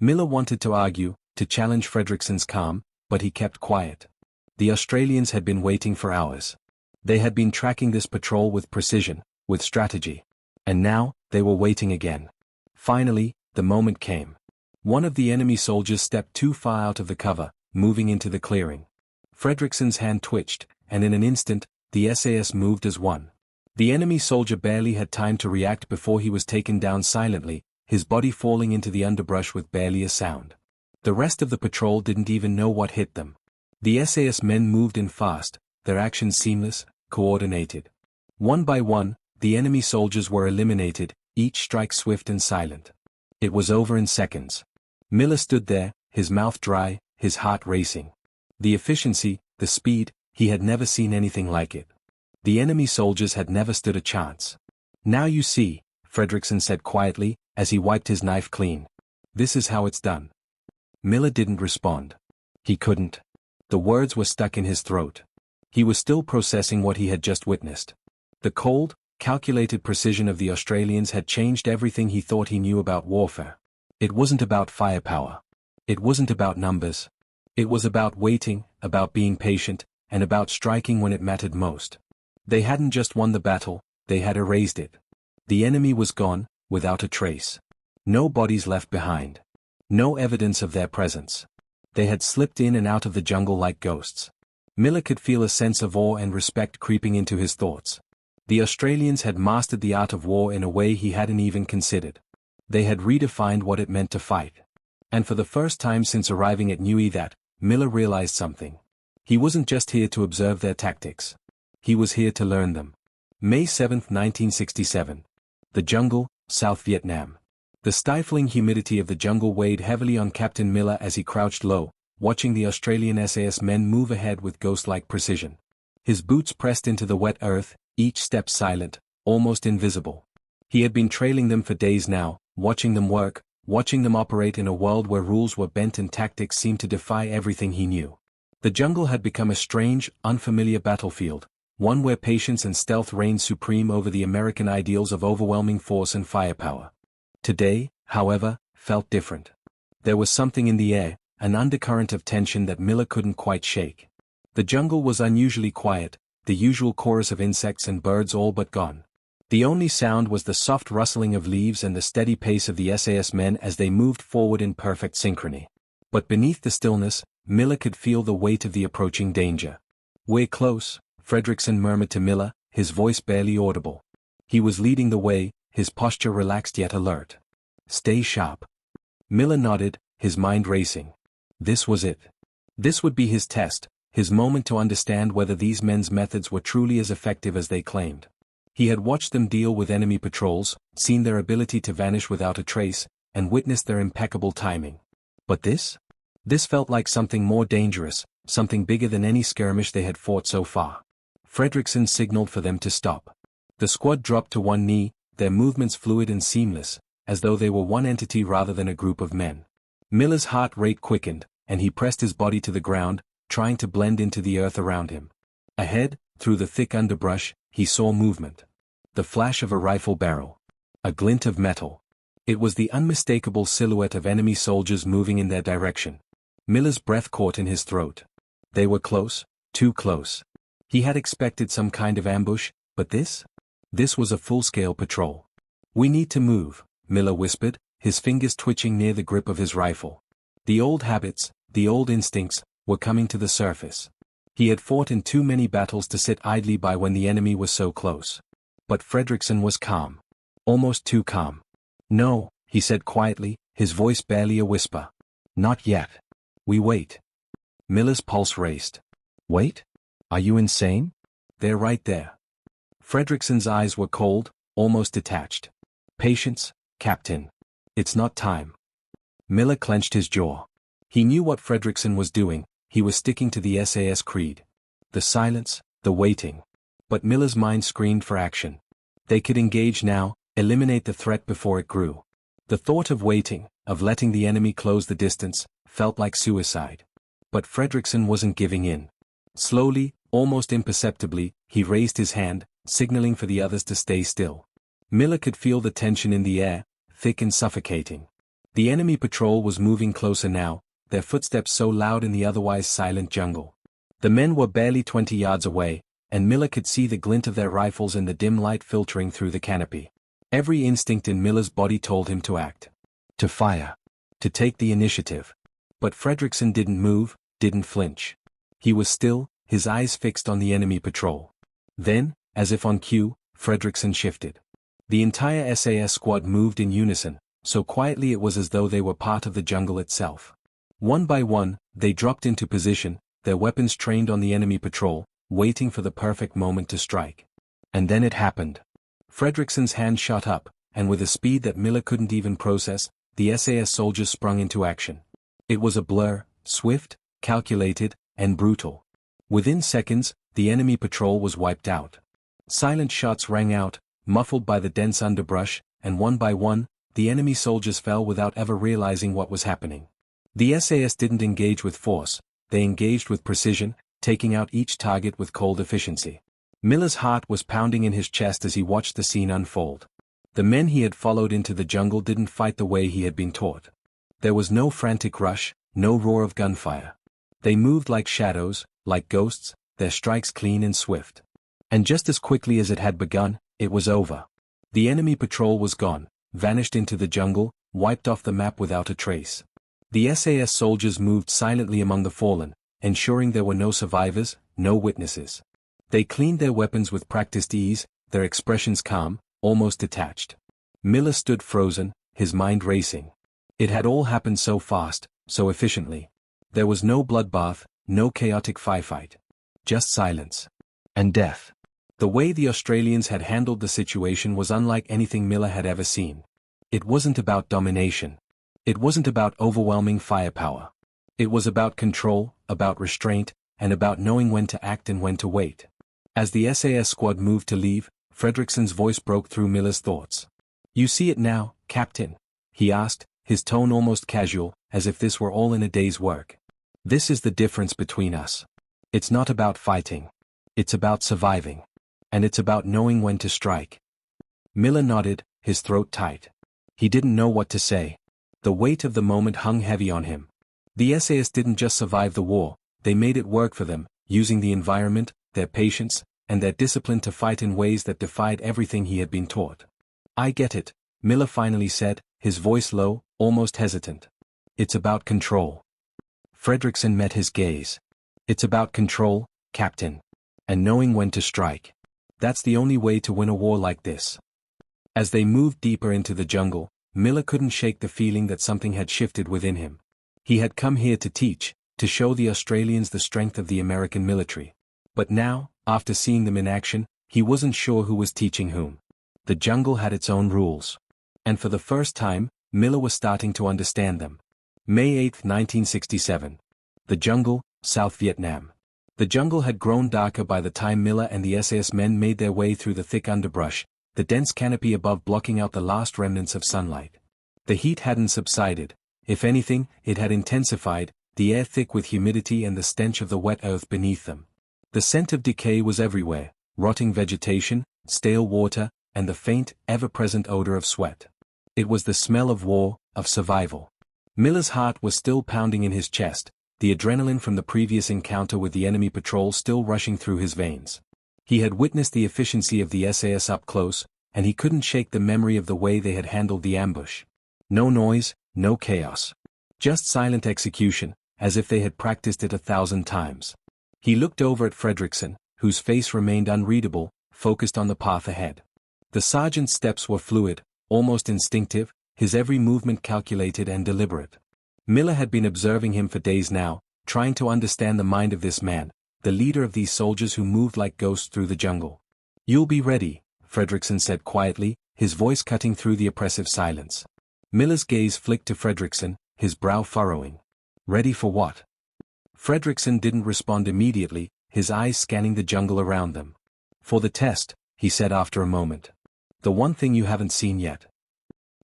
Miller wanted to argue, to challenge Fredrickson's calm, but he kept quiet. The Australians had been waiting for hours. They had been tracking this patrol with precision, with strategy. And now, they were waiting again. Finally, the moment came. One of the enemy soldiers stepped too far out of the cover, moving into the clearing. Fredrickson's hand twitched, and in an instant, the SAS moved as one. The enemy soldier barely had time to react before he was taken down silently, his body falling into the underbrush with barely a sound. The rest of the patrol didn't even know what hit them. The SAS men moved in fast, their actions seamless, coordinated. One by one, the enemy soldiers were eliminated, each strike swift and silent. It was over in seconds. Miller stood there, his mouth dry, his heart racing. The efficiency, the speed, he had never seen anything like it. The enemy soldiers had never stood a chance. "Now you see," Fredrickson said quietly, as he wiped his knife clean. "This is how it's done." Miller didn't respond. He couldn't. The words were stuck in his throat. He was still processing what he had just witnessed. The cold, calculated precision of the Australians had changed everything he thought he knew about warfare. It wasn't about firepower. It wasn't about numbers. It was about waiting, about being patient, and about striking when it mattered most. They hadn't just won the battle, they had erased it. The enemy was gone, without a trace. No bodies left behind. No evidence of their presence. They had slipped in and out of the jungle like ghosts. Miller could feel a sense of awe and respect creeping into his thoughts. The Australians had mastered the art of war in a way he hadn't even considered. They had redefined what it meant to fight. And for the first time since arriving at Nui that, Miller realized something. He wasn't just here to observe their tactics. He was here to learn them. May 7, 1967. The jungle, South Vietnam. The stifling humidity of the jungle weighed heavily on Captain Miller as he crouched low, watching the Australian SAS men move ahead with ghost-like precision. His boots pressed into the wet earth, each step silent, almost invisible. He had been trailing them for days now, watching them work, watching them operate in a world where rules were bent and tactics seemed to defy everything he knew. The jungle had become a strange, unfamiliar battlefield, one where patience and stealth reigned supreme over the American ideals of overwhelming force and firepower. Today, however, felt different. There was something in the air, an undercurrent of tension that Miller couldn't quite shake. The jungle was unusually quiet, the usual chorus of insects and birds all but gone. The only sound was the soft rustling of leaves and the steady pace of the SAS men as they moved forward in perfect synchrony. But beneath the stillness, Miller could feel the weight of the approaching danger. "We're close," Fredrickson murmured to Miller, his voice barely audible. He was leading the way, his posture relaxed yet alert. "Stay sharp." Miller nodded, his mind racing. This was it. This would be his test, his moment to understand whether these men's methods were truly as effective as they claimed. He had watched them deal with enemy patrols, seen their ability to vanish without a trace, and witnessed their impeccable timing. But this? This felt like something more dangerous, something bigger than any skirmish they had fought so far. Fredrickson signaled for them to stop. The squad dropped to one knee, their movements fluid and seamless, as though they were one entity rather than a group of men. Miller's heart rate quickened, and he pressed his body to the ground, trying to blend into the earth around him. Ahead, through the thick underbrush, he saw movement. The flash of a rifle barrel. A glint of metal. It was the unmistakable silhouette of enemy soldiers moving in their direction. Miller's breath caught in his throat. They were close, too close. He had expected some kind of ambush, but this? This was a full-scale patrol. "We need to move," Miller whispered, his fingers twitching near the grip of his rifle. The old habits, the old instincts, were coming to the surface. He had fought in too many battles to sit idly by when the enemy was so close. But Fredrickson was calm. Almost too calm. "No," he said quietly, his voice barely a whisper. "Not yet. We wait." Miller's pulse raced. "Wait? Are you insane? They're right there." Fredrickson's eyes were cold, almost detached. "Patience, Captain. It's not time." Miller clenched his jaw. He knew what Fredrickson was doing, he was sticking to the SAS creed. The silence, the waiting. But Miller's mind screamed for action. They could engage now, eliminate the threat before it grew. The thought of waiting, of letting the enemy close the distance, felt like suicide. But Fredrickson wasn't giving in. Slowly, almost imperceptibly, he raised his hand, signaling for the others to stay still. Miller could feel the tension in the air, thick and suffocating. The enemy patrol was moving closer now, their footsteps so loud in the otherwise silent jungle. The men were barely 20 yards away, and Miller could see the glint of their rifles in the dim light filtering through the canopy. Every instinct in Miller's body told him to act. To fire. To take the initiative. But Fredrickson didn't move, didn't flinch. He was still, his eyes fixed on the enemy patrol. Then, as if on cue, Fredrickson shifted. The entire SAS squad moved in unison, so quietly it was as though they were part of the jungle itself. One by one, they dropped into position, their weapons trained on the enemy patrol, waiting for the perfect moment to strike. And then it happened. Fredrickson's hand shot up, and with a speed that Miller couldn't even process, the SAS soldiers sprung into action. It was a blur, swift, calculated, and brutal. Within seconds, the enemy patrol was wiped out. Silent shots rang out, muffled by the dense underbrush, and one by one, the enemy soldiers fell without ever realizing what was happening. The SAS didn't engage with force, they engaged with precision, taking out each target with cold efficiency. Miller's heart was pounding in his chest as he watched the scene unfold. The men he had followed into the jungle didn't fight the way he had been taught. There was no frantic rush, no roar of gunfire. They moved like shadows, like ghosts, their strikes clean and swift. And just as quickly as it had begun, it was over. The enemy patrol was gone, vanished into the jungle, wiped off the map without a trace. The SAS soldiers moved silently among the fallen, ensuring there were no survivors, no witnesses. They cleaned their weapons with practiced ease, their expressions calm, almost detached. Miller stood frozen, his mind racing. It had all happened so fast, so efficiently. There was no bloodbath, no chaotic firefight. Just silence. And death. The way the Australians had handled the situation was unlike anything Miller had ever seen. It wasn't about domination. It wasn't about overwhelming firepower. It was about control, about restraint, and about knowing when to act and when to wait. As the SAS squad moved to leave, Fredrickson's voice broke through Miller's thoughts. "You see it now, Captain?" he asked, his tone almost casual, as if this were all in a day's work. "This is the difference between us. It's not about fighting. It's about surviving. And it's about knowing when to strike." Miller nodded, his throat tight. He didn't know what to say. The weight of the moment hung heavy on him. The SAS didn't just survive the war, they made it work for them, using the environment, their patience, and their discipline to fight in ways that defied everything he had been taught. "I get it," Miller finally said, his voice low, almost hesitant. "It's about control." Fredrickson met his gaze. "It's about control, Captain. And knowing when to strike. That's the only way to win a war like this." As they moved deeper into the jungle, Miller couldn't shake the feeling that something had shifted within him. He had come here to teach, to show the Australians the strength of the American military. But now, after seeing them in action, he wasn't sure who was teaching whom. The jungle had its own rules. And for the first time, Miller was starting to understand them. May 8, 1967. The jungle, South Vietnam. The jungle had grown darker by the time Miller and the SAS men made their way through the thick underbrush, the dense canopy above blocking out the last remnants of sunlight. The heat hadn't subsided. If anything, it had intensified, the air thick with humidity and the stench of the wet earth beneath them. The scent of decay was everywhere, rotting vegetation, stale water, and the faint, ever-present odor of sweat. It was the smell of war, of survival. Miller's heart was still pounding in his chest, the adrenaline from the previous encounter with the enemy patrol still rushing through his veins. He had witnessed the efficiency of the SAS up close, and he couldn't shake the memory of the way they had handled the ambush. No noise, no chaos. Just silent execution, as if they had practiced it 1,000 times. He looked over at Fredrickson, whose face remained unreadable, focused on the path ahead. The sergeant's steps were fluid, almost instinctive, his every movement calculated and deliberate. Miller had been observing him for days now, trying to understand the mind of this man, the leader of these soldiers who moved like ghosts through the jungle. "You'll be ready," Fredrickson said quietly, his voice cutting through the oppressive silence. Miller's gaze flicked to Fredrickson, his brow furrowing. "Ready for what?" Fredrickson didn't respond immediately, his eyes scanning the jungle around them. "For the test," he said after a moment. "The one thing you haven't seen yet."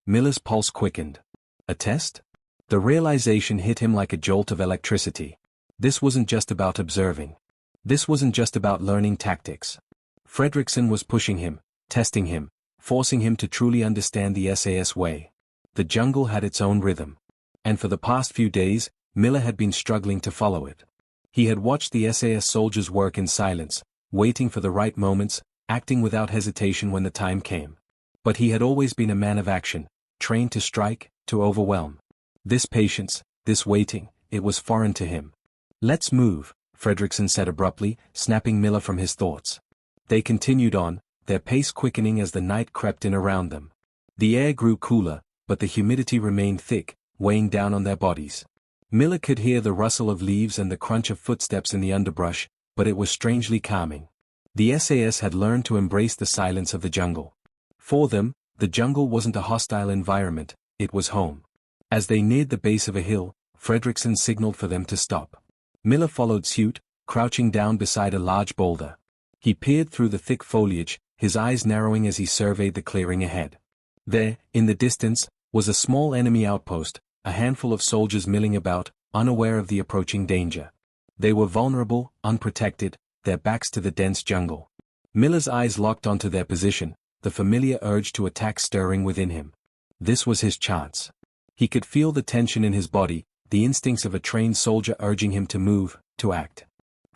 Miller's pulse quickened. A test? The realization hit him like a jolt of electricity. This wasn't just about observing. This wasn't just about learning tactics. Fredrickson was pushing him, testing him, forcing him to truly understand the SAS way. The jungle had its own rhythm. And for the past few days, Miller had been struggling to follow it. He had watched the SAS soldiers work in silence, waiting for the right moments, acting without hesitation when the time came. But he had always been a man of action, trained to strike, to overwhelm. This patience, this waiting, it was foreign to him. "Let's move," Fredrickson said abruptly, snapping Miller from his thoughts. They continued on, their pace quickening as the night crept in around them. The air grew cooler, but the humidity remained thick, weighing down on their bodies. Miller could hear the rustle of leaves and the crunch of footsteps in the underbrush, but it was strangely calming. The SAS had learned to embrace the silence of the jungle. For them, the jungle wasn't a hostile environment, it was home. As they neared the base of a hill, Fredrickson signaled for them to stop. Miller followed suit, crouching down beside a large boulder. He peered through the thick foliage, his eyes narrowing as he surveyed the clearing ahead. There, in the distance, was a small enemy outpost, a handful of soldiers milling about, unaware of the approaching danger. They were vulnerable, unprotected, their backs to the dense jungle. Miller's eyes locked onto their position, the familiar urge to attack stirring within him. This was his chance. He could feel the tension in his body, the instincts of a trained soldier urging him to move, to act.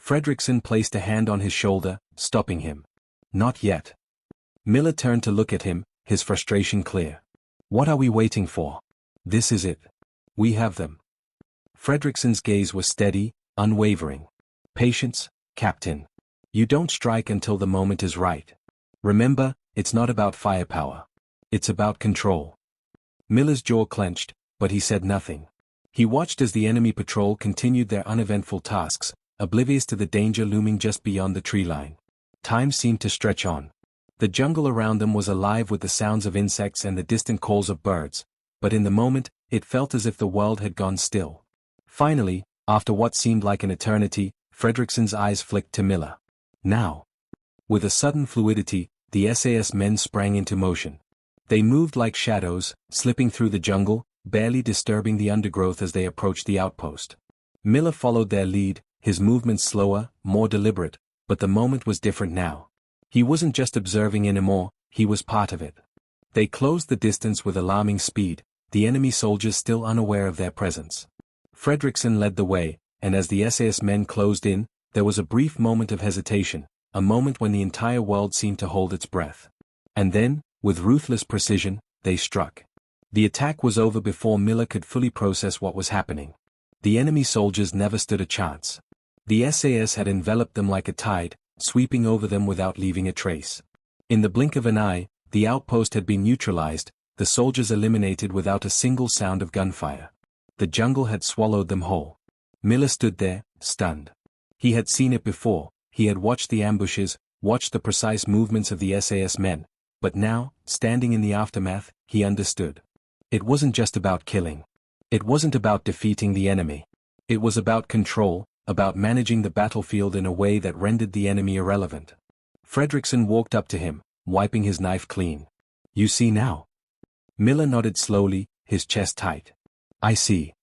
Fredrickson placed a hand on his shoulder, stopping him. Not yet. Miller turned to look at him, his frustration clear. What are we waiting for? This is it. We have them. Fredrickson's gaze was steady, unwavering. Patience, Captain. You don't strike until the moment is right. Remember, it's not about firepower. It's about control. Miller's jaw clenched, but he said nothing. He watched as the enemy patrol continued their uneventful tasks, oblivious to the danger looming just beyond the tree line. Time seemed to stretch on. The jungle around them was alive with the sounds of insects and the distant calls of birds, but in the moment, it felt as if the world had gone still. Finally, after what seemed like an eternity, Fredrickson's eyes flicked to Miller. Now. With a sudden fluidity, the SAS men sprang into motion. They moved like shadows, slipping through the jungle, barely disturbing the undergrowth as they approached the outpost. Miller followed their lead, his movements slower, more deliberate, but the moment was different now. He wasn't just observing anymore, he was part of it. They closed the distance with alarming speed, the enemy soldiers still unaware of their presence. Fredrickson led the way, and as the SAS men closed in, there was a brief moment of hesitation, a moment when the entire world seemed to hold its breath. And then, with ruthless precision, they struck. The attack was over before Miller could fully process what was happening. The enemy soldiers never stood a chance. The SAS had enveloped them like a tide, sweeping over them without leaving a trace. In the blink of an eye, the outpost had been neutralized, the soldiers eliminated without a single sound of gunfire. The jungle had swallowed them whole. Miller stood there, stunned. He had seen it before, he had watched the ambushes, watched the precise movements of the SAS men, but now, standing in the aftermath, he understood. It wasn't just about killing. It wasn't about defeating the enemy. It was about control, about managing the battlefield in a way that rendered the enemy irrelevant. Fredrickson walked up to him, wiping his knife clean. You see now? Miller nodded slowly, his chest tight. I see.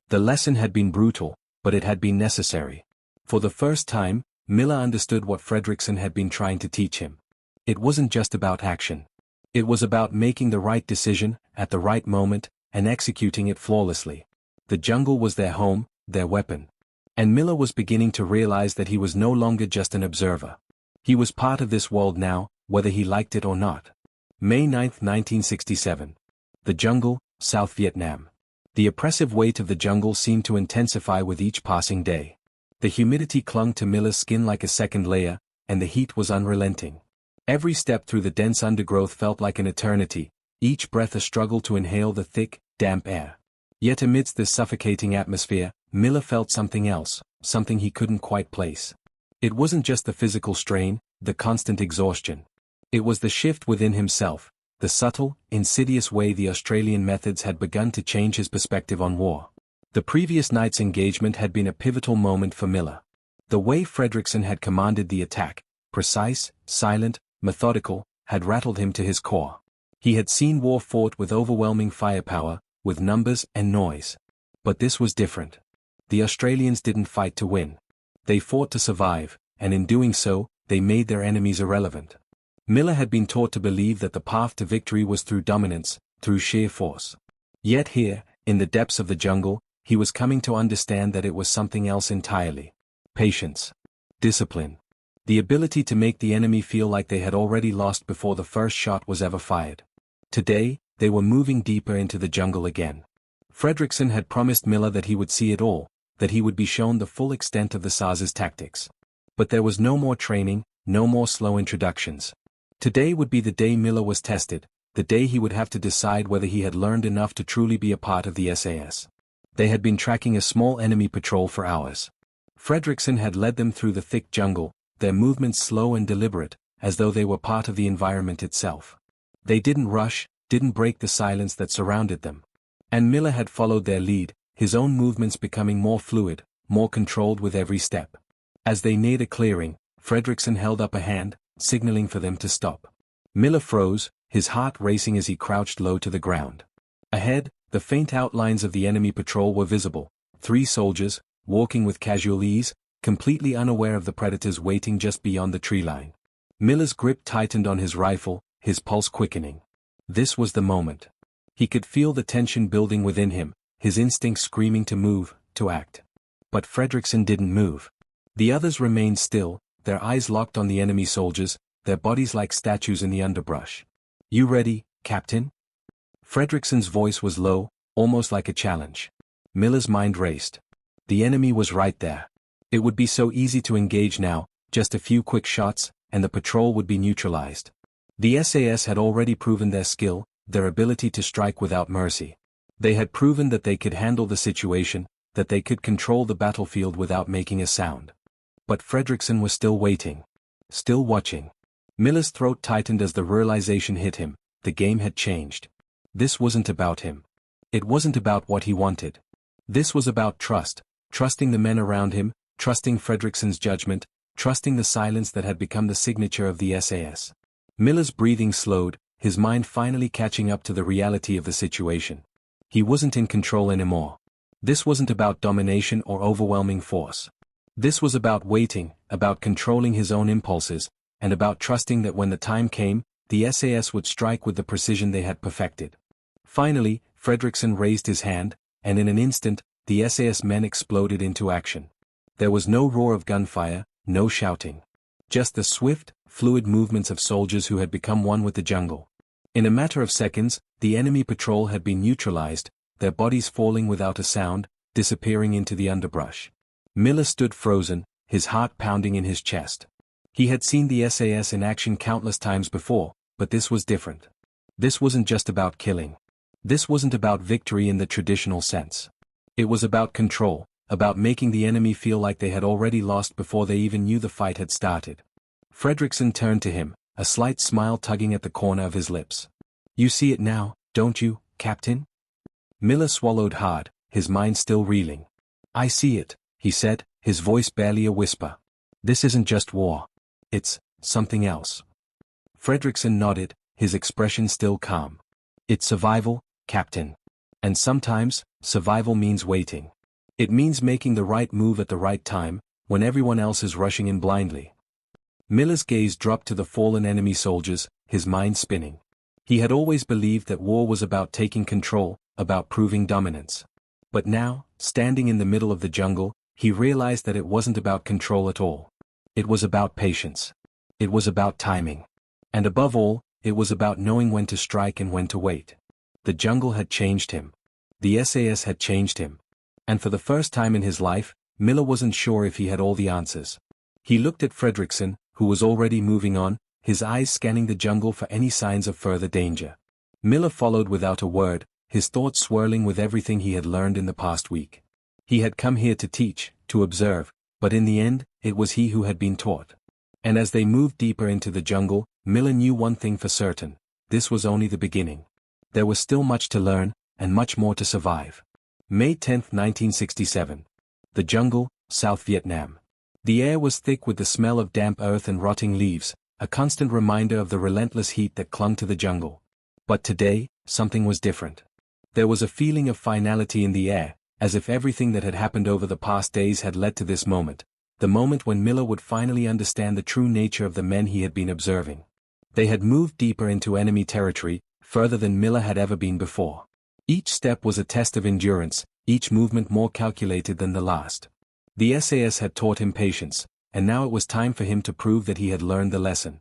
The lesson had been brutal, but it had been necessary. For the first time, Miller understood what Fredrickson had been trying to teach him. It wasn't just about action. It was about making the right decision, at the right moment, and executing it flawlessly. The jungle was their home, their weapon. And Miller was beginning to realize that he was no longer just an observer. He was part of this world now, whether he liked it or not. May 9, 1967. The jungle, South Vietnam. The oppressive weight of the jungle seemed to intensify with each passing day. The humidity clung to Miller's skin like a second layer, and the heat was unrelenting. Every step through the dense undergrowth felt like an eternity, each breath a struggle to inhale the thick, damp air. Yet amidst this suffocating atmosphere, Miller felt something else, something he couldn't quite place. It wasn't just the physical strain, the constant exhaustion. It was the shift within himself, the subtle, insidious way the Australian methods had begun to change his perspective on war. The previous night's engagement had been a pivotal moment for Miller. The way Fredrickson had commanded the attack, precise, silent, methodical, had rattled him to his core. He had seen war fought with overwhelming firepower, with numbers and noise. But this was different. The Australians didn't fight to win. They fought to survive, and in doing so, they made their enemies irrelevant. Miller had been taught to believe that the path to victory was through dominance, through sheer force. Yet here, in the depths of the jungle, he was coming to understand that it was something else entirely. Patience. Discipline. The ability to make the enemy feel like they had already lost before the first shot was ever fired. Today, they were moving deeper into the jungle again. Fredrickson had promised Miller that he would see it all, that he would be shown the full extent of the SAS's tactics. But there was no more training, no more slow introductions. Today would be the day Miller was tested, the day he would have to decide whether he had learned enough to truly be a part of the SAS. They had been tracking a small enemy patrol for hours. Fredrickson had led them through the thick jungle, their movements slow and deliberate, as though they were part of the environment itself. They didn't rush, didn't break the silence that surrounded them. And Miller had followed their lead, his own movements becoming more fluid, more controlled with every step. As they neared a clearing, Fredrickson held up a hand, signaling for them to stop. Miller froze, his heart racing as he crouched low to the ground. Ahead, the faint outlines of the enemy patrol were visible, 3 soldiers, walking with casual ease, completely unaware of the predators waiting just beyond the tree line. Miller's grip tightened on his rifle, his pulse quickening. This was the moment. He could feel the tension building within him, his instincts screaming to move, to act. But Fredrickson didn't move. The others remained still, their eyes locked on the enemy soldiers, their bodies like statues in the underbrush. "You ready, Captain?" Fredrickson's voice was low, almost like a challenge. Miller's mind raced. The enemy was right there. It would be so easy to engage now, just a few quick shots, and the patrol would be neutralized. The SAS had already proven their skill, their ability to strike without mercy. They had proven that they could handle the situation, that they could control the battlefield without making a sound. But Fredrickson was still waiting. Still watching. Miller's throat tightened as the realization hit him, the game had changed. This wasn't about him. It wasn't about what he wanted. This was about trust, trusting the men around him, trusting Fredrickson's judgment, trusting the silence that had become the signature of the SAS. Miller's breathing slowed, his mind finally catching up to the reality of the situation. He wasn't in control anymore. This wasn't about domination or overwhelming force. This was about waiting, about controlling his own impulses, and about trusting that when the time came, the SAS would strike with the precision they had perfected. Finally, Fredrickson raised his hand, and in an instant, the SAS men exploded into action. There was no roar of gunfire, no shouting. Just the swift, fluid movements of soldiers who had become one with the jungle. In a matter of seconds, the enemy patrol had been neutralized, their bodies falling without a sound, disappearing into the underbrush. Miller stood frozen, his heart pounding in his chest. He had seen the SAS in action countless times before, but this was different. This wasn't just about killing. This wasn't about victory in the traditional sense. It was about control, about making the enemy feel like they had already lost before they even knew the fight had started. Fredrickson turned to him, a slight smile tugging at the corner of his lips. "You see it now, don't you, Captain?" Miller swallowed hard, his mind still reeling. "I see it," he said, his voice barely a whisper. "This isn't just war. It's something else." Fredrickson nodded, his expression still calm. "It's survival, Captain. And sometimes, survival means waiting. It means making the right move at the right time, when everyone else is rushing in blindly." Miller's gaze dropped to the fallen enemy soldiers, his mind spinning. He had always believed that war was about taking control, about proving dominance. But now, standing in the middle of the jungle, he realized that it wasn't about control at all. It was about patience. It was about timing. And above all, it was about knowing when to strike and when to wait. The jungle had changed him. The SAS had changed him. And for the first time in his life, Miller wasn't sure if he had all the answers. He looked at Fredrickson, who was already moving on, his eyes scanning the jungle for any signs of further danger. Miller followed without a word, his thoughts swirling with everything he had learned in the past week. He had come here to teach, to observe, but in the end, it was he who had been taught. And as they moved deeper into the jungle, Miller knew one thing for certain: this was only the beginning. There was still much to learn, and much more to survive. May 10, 1967. The jungle, South Vietnam. The air was thick with the smell of damp earth and rotting leaves, a constant reminder of the relentless heat that clung to the jungle. But today, something was different. There was a feeling of finality in the air, as if everything that had happened over the past days had led to this moment, the moment when Miller would finally understand the true nature of the men he had been observing. They had moved deeper into enemy territory, further than Miller had ever been before. Each step was a test of endurance, each movement more calculated than the last. The SAS had taught him patience, and now it was time for him to prove that he had learned the lesson.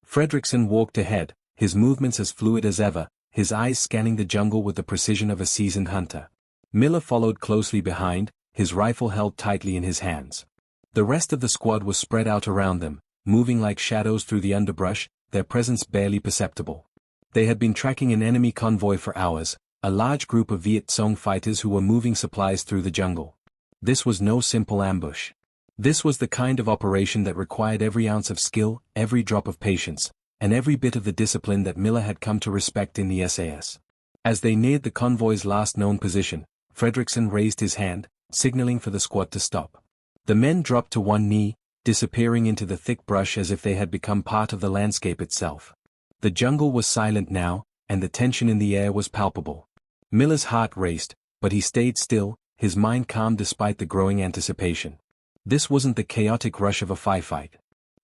Fredrickson walked ahead, his movements as fluid as ever, his eyes scanning the jungle with the precision of a seasoned hunter. Miller followed closely behind, his rifle held tightly in his hands. The rest of the squad was spread out around them, moving like shadows through the underbrush, their presence barely perceptible. They had been tracking an enemy convoy for hours, a large group of Viet Cong fighters who were moving supplies through the jungle. This was no simple ambush. This was the kind of operation that required every ounce of skill, every drop of patience, and every bit of the discipline that Miller had come to respect in the SAS. As they neared the convoy's last known position, Fredrickson raised his hand, signaling for the squad to stop. The men dropped to one knee, disappearing into the thick brush as if they had become part of the landscape itself. The jungle was silent now, and the tension in the air was palpable. Miller's heart raced, but he stayed still, his mind calm despite the growing anticipation. This wasn't the chaotic rush of a firefight.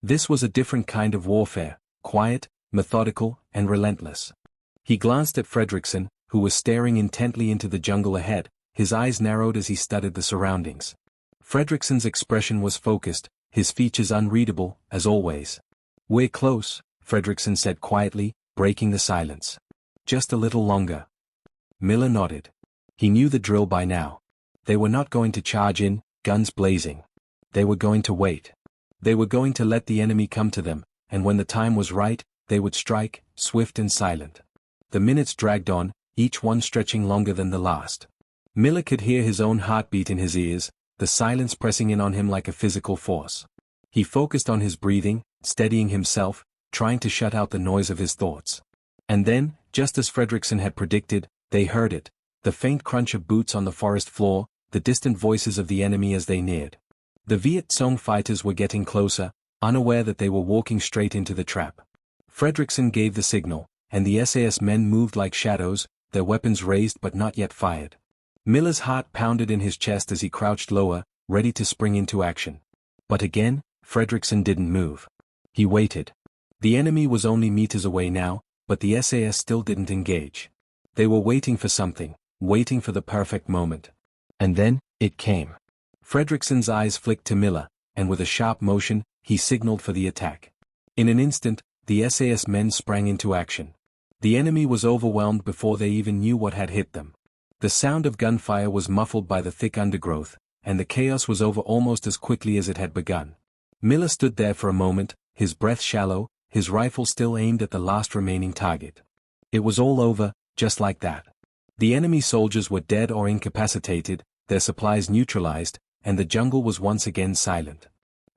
This was a different kind of warfare, quiet, methodical, and relentless. He glanced at Fredrickson, who was staring intently into the jungle ahead, his eyes narrowed as he studied the surroundings. Fredrickson's expression was focused, his features unreadable, as always. "We're close," Fredrickson said quietly, breaking the silence. "Just a little longer." Miller nodded. He knew the drill by now. They were not going to charge in, guns blazing. They were going to wait. They were going to let the enemy come to them, and when the time was right, they would strike, swift and silent. The minutes dragged on, each one stretching longer than the last. Miller could hear his own heartbeat in his ears, the silence pressing in on him like a physical force. He focused on his breathing, steadying himself, trying to shut out the noise of his thoughts. And then, just as Fredrickson had predicted, they heard it, the faint crunch of boots on the forest floor, the distant voices of the enemy as they neared. The Viet Cong fighters were getting closer, unaware that they were walking straight into the trap. Fredrickson gave the signal, and the SAS men moved like shadows, their weapons raised but not yet fired. Miller's heart pounded in his chest as he crouched lower, ready to spring into action. But again, Fredrickson didn't move. He waited. The enemy was only meters away now, but the SAS still didn't engage. They were waiting for something, waiting for the perfect moment. And then, it came. Fredrickson's eyes flicked to Miller, and with a sharp motion, he signaled for the attack. In an instant, the SAS men sprang into action. The enemy was overwhelmed before they even knew what had hit them. The sound of gunfire was muffled by the thick undergrowth, and the chaos was over almost as quickly as it had begun. Miller stood there for a moment, his breath shallow, his rifle still aimed at the last remaining target. It was all over, just like that. The enemy soldiers were dead or incapacitated, their supplies neutralized, and the jungle was once again silent.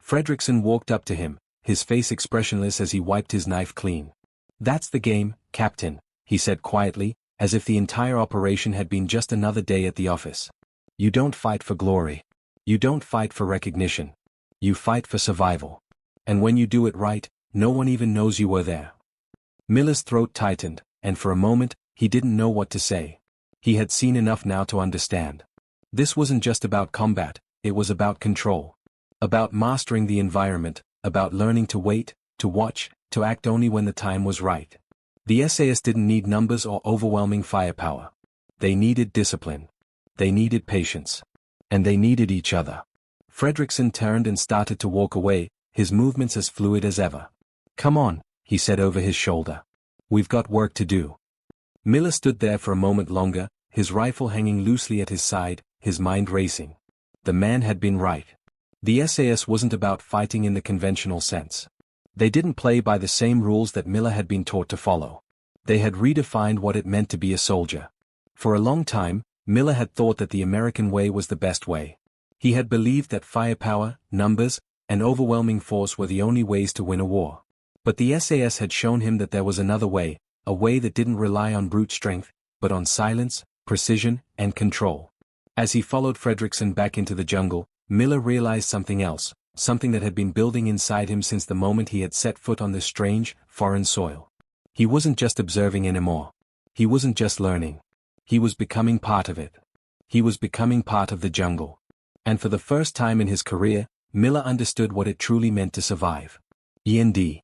Fredrickson walked up to him, his face expressionless as he wiped his knife clean. "That's the game, Captain," he said quietly, as if the entire operation had been just another day at the office. "You don't fight for glory. You don't fight for recognition. You fight for survival. And when you do it right, no one even knows you were there." Miller's throat tightened, and for a moment, he didn't know what to say. He had seen enough now to understand. This wasn't just about combat, it was about control. About mastering the environment, about learning to wait, to watch, to act only when the time was right. The SAS didn't need numbers or overwhelming firepower. They needed discipline. They needed patience. And they needed each other. Fredrickson turned and started to walk away, his movements as fluid as ever. "Come on," he said over his shoulder. "We've got work to do." Miller stood there for a moment longer, his rifle hanging loosely at his side, his mind racing. The man had been right. The SAS wasn't about fighting in the conventional sense. They didn't play by the same rules that Miller had been taught to follow. They had redefined what it meant to be a soldier. For a long time, Miller had thought that the American way was the best way. He had believed that firepower, numbers, and overwhelming force were the only ways to win a war. But the SAS had shown him that there was another way, a way that didn't rely on brute strength, but on silence, precision, and control. As he followed Fredrickson back into the jungle, Miller realized something else, something that had been building inside him since the moment he had set foot on this strange, foreign soil. He wasn't just observing anymore. He wasn't just learning. He was becoming part of it. He was becoming part of the jungle. And for the first time in his career, Miller understood what it truly meant to survive. END